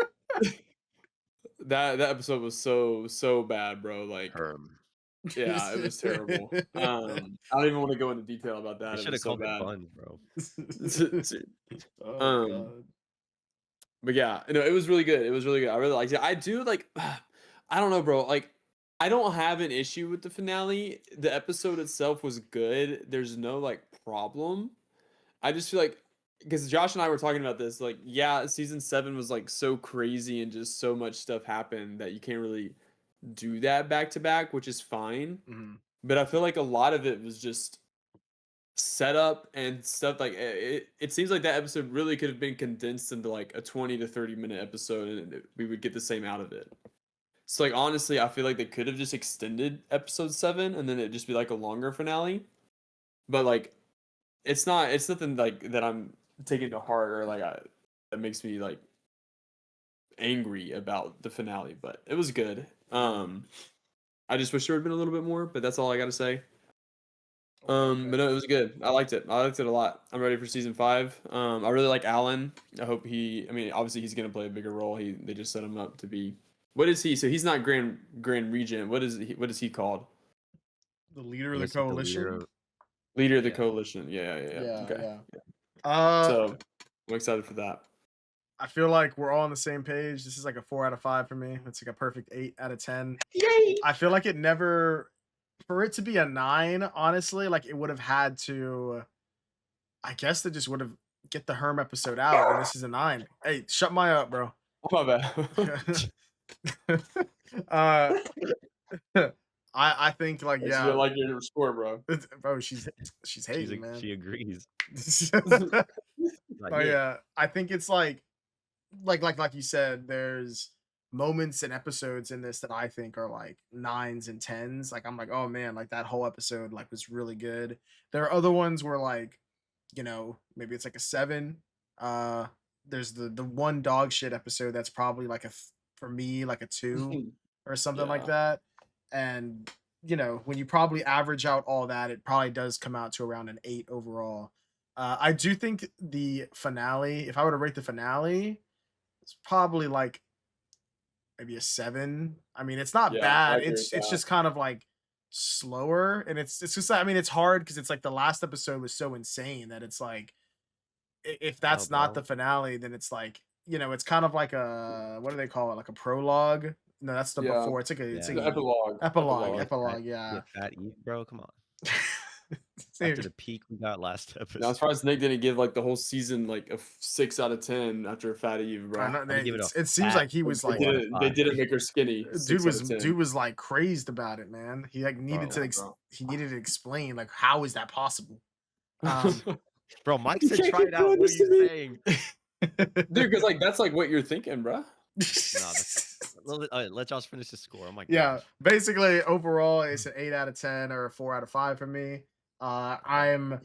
that episode was so bad, bro. Like Herm. yeah, it was terrible. I don't even want to go into detail about They that. It should have was so called it bad. buns, bro. Oh Um, god. But yeah, it was really good. It was really good. I really liked it. I do like, I don't know, bro. Like, I don't have an issue with the finale. The episode itself was good. There's no like problem. I just feel like because Josh and I were talking about this, like, yeah, season 7 was like so crazy and just so much stuff happened that you can't really do that back to back, which is fine. Mhm. But I feel like a lot of it was just setup and stuff. Like it seems like that episode really could have been condensed into like a 20 to 30 minute episode, and we would get the same out of it. So like honestly, I feel like they could have just extended episode 7 and then it'd just be like a longer finale. But like it's nothing like that I'm taking to heart or like that makes me like angry about the finale, but it was good. I just wish there would have been a little bit more, but that's all I got to say. But no, it was good. I liked it. I liked it a lot. I'm ready for season 5. I really like Alan. I hope I mean, obviously he's gonna play a bigger role. They just set him up to be. What is he? So he's not Grand Regent. What is he called? The leader I of the guess, like, coalition. Leader of the Yeah. coalition. Yeah. Okay. Yeah. So I'm excited for that. I feel like we're all on the same page. This is like a 4 out of 5 for me. It's like a perfect 8 out of 10. Yay! I feel like it never, for it to be a 9, honestly, like it would have had to, I guess they just would have get the Herm episode out, and this is a 9. Hey, shut my up, bro. My bad. I think like I yeah, didn't like your score, bro. bro. She's hating, man. She agrees. Like, Oh yeah, I think it's like you said. There's moments and episodes in this that I think are like 9s and 10s. Like I'm like, oh man, like that whole episode like was really good. There are other ones where like, maybe it's like a 7. There's the one dog shit episode that's probably like for me like a 2 or something like that. And when you probably average out all that, it probably does come out to around an 8 overall. I do think the finale, if I were to rate the finale, it's probably like maybe a 7. I mean, it's not Yeah, I bad. agree It's with it's that. just kind of like slower, and it's just, I mean, it's hard because it's like the last episode was so insane that it's like if that's not bro. the finale, then it's like it's kind of like a, what do they call it, like a prologue. No, that's the Yeah. before. It's like a Yeah. The epilogue. epilogue. Yeah, Yeah. Fat Eve, bro. Come on. Same. After the peak we got last episode. Now, as far as Nick didn't give like the whole season like a 6 out of 10 after Fat Eve, bro. I know, I'm gonna give it a it seems fat like he was They like, four. didn't make her skinny. 6 out of 10. dude was like crazed about it, man. He like needed Bro, to he needed to explain like how is that possible. Bro, Mike You said can't try keep it out. doing What are this to you me. saying? Dude, because like that's like what you're thinking, bro. Let Josh finish the score. Oh my Yeah, gosh. basically overall it's an 8 out of 10 or a 4 out of 5 for me. I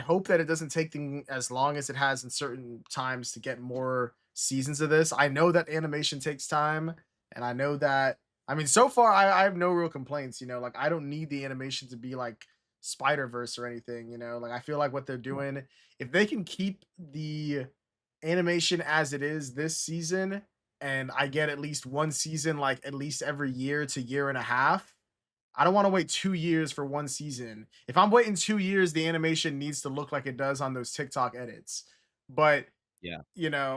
hope that it doesn't take them as long as it has in certain times to get more seasons of this. I know that animation takes time, and I know that, I mean, so far I have no real complaints. Like I don't need the animation to be like Spider-Verse or anything. Like I feel like what they're doing, if they can keep the animation as it is this season, and I get at least one season, like at least every year to year and a half. I don't want to wait 2 years for one season. If I'm waiting 2 years, the animation needs to look like it does on those TikTok edits. But Yeah.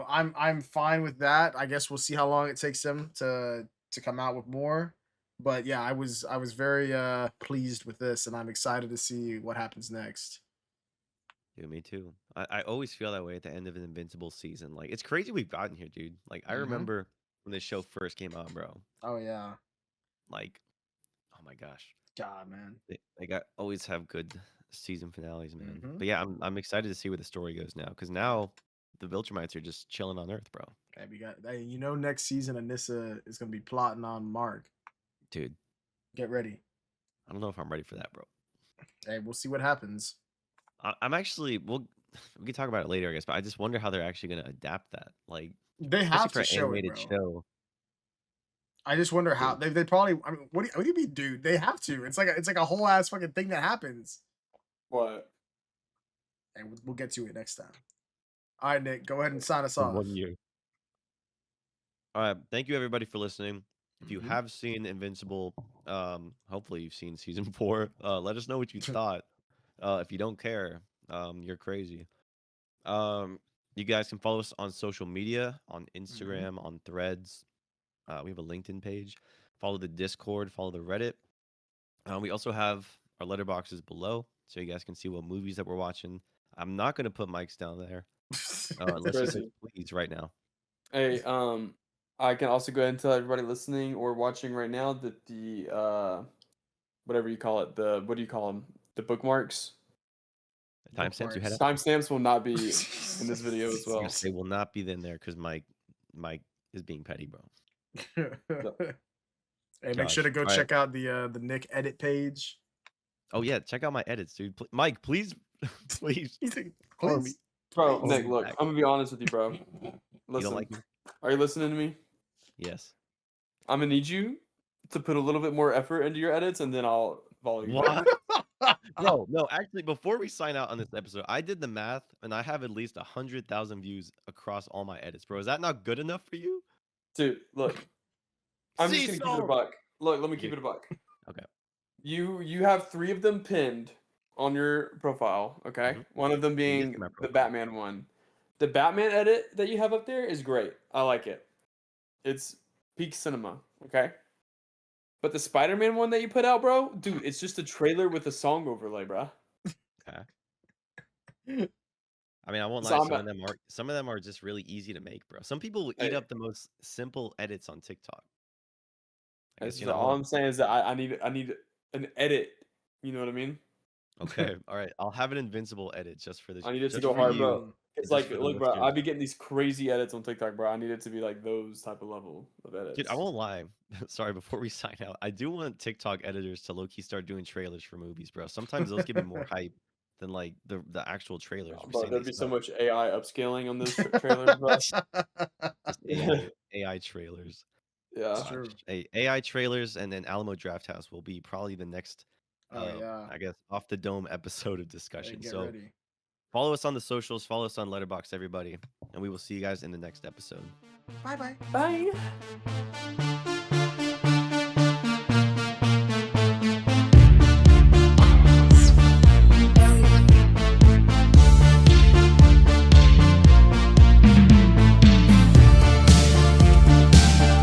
I'm fine with that. I guess we'll see how long it takes them to come out with more. But yeah, I was very pleased with this, and I'm excited to see what happens next. Dude, me too. I always feel that way at the end of an Invincible season. Like it's crazy we've gotten here, dude. Like I Mhm. remember when this show first came out, bro. Oh yeah, Like, oh my gosh. God, man. They got always have good season finales, man. Mhm. But yeah, I'm excited to see where the story goes now. Because now the Viltrumites are just chilling on Earth, bro. Okay, we got next season Anissa is gonna be plotting on Mark. Dude, Get ready. I don't know if I'm ready for that, bro. Hey, we'll see what happens. I'm actually we can talk about it later, I guess. But I just wonder how they're actually gonna adapt that. Like, They especially have for to an show it, animated bro. show. I just wonder how Dude. they probably. I mean, what do you mean, dude? They have to. It's like a whole ass fucking thing that happens. What? And we'll get to it next time. All right, Nick, go ahead and sign us In off. 1 year. All right, thank you everybody for listening. If you Mhm. have seen Invincible, hopefully you've seen season 4. Let us know what you thought. If you don't care, you're crazy. You guys can follow us on social media, on Instagram, on Threads. We have a LinkedIn page. Follow the Discord. Follow the Reddit. We also have our letterboxes below, so you guys can see what movies that we're watching. I'm not gonna put Mike's down there unless he says Crazy. please right now. Hey, I can also go ahead and tell everybody listening or watching right now that the whatever you call it, the what do you call them? The bookmarks, The timestamps you had up. timestamps will not be in this video as well. Yes, they will not be in there because Mike is being petty, bro. Hey, make sure to Gosh. go All right. check out the Nick edit page. Oh yeah, check out my edits, dude. Mike, please, please. Harm me. Bro, Please. Nick, look, Back. I'm gonna be honest with you, bro. You Listen, don't like me? are you listening to me? Yes. I'm gonna need you to put a little bit more effort into your edits, and then I'll follow you. What? Bro, no, actually, before we sign out on this episode, I did the math and I have at least 100,000 views across all my edits, bro. Is that not good enough for you? Dude, look, I'm just gonna keep it a Seesaw! buck. Look, let me keep Yeah. it a buck. Okay. You have 3 of them pinned on your profile, okay? Mhm. One of them Yes, being my the profile. Batman one. The Batman edit that you have up there is great. I like it. It's peak cinema, okay? But the Spider-Man one that you put out, bro, dude, it's just a trailer with a song overlay, bro. Okay. I mean, I won't So lie. I'm Some of them are just really easy to make, bro. Some people will eat Hey. up the most simple edits on TikTok. I guess That's you're not all one. I'm saying is that I need an edit. You know what I mean? Okay. All right. I'll have an Invincible edit just for this. I need it to just go for hard, you. bro. It's just like, for the look, bro, I listeners. be getting these crazy edits on TikTok, bro. I need it to be like those type of level of edits. Dude, I won't lie. Sorry, before we sign out, I do want TikTok editors to low-key start doing trailers for movies, bro. Sometimes those give me more hype than like the actual trailers. We're Bro, saying there'd they be so suck. much AI upscaling on those trailers, bro. Just AI trailers. Yeah. It's true. AI trailers and then Alamo Drafthouse will be probably the next Oh yeah. I guess off the dome episode of Hey, discussion. get So ready. follow us on the socials, follow us on Letterboxd, everybody, and we will see you guys in the next episode. Bye bye. Bye.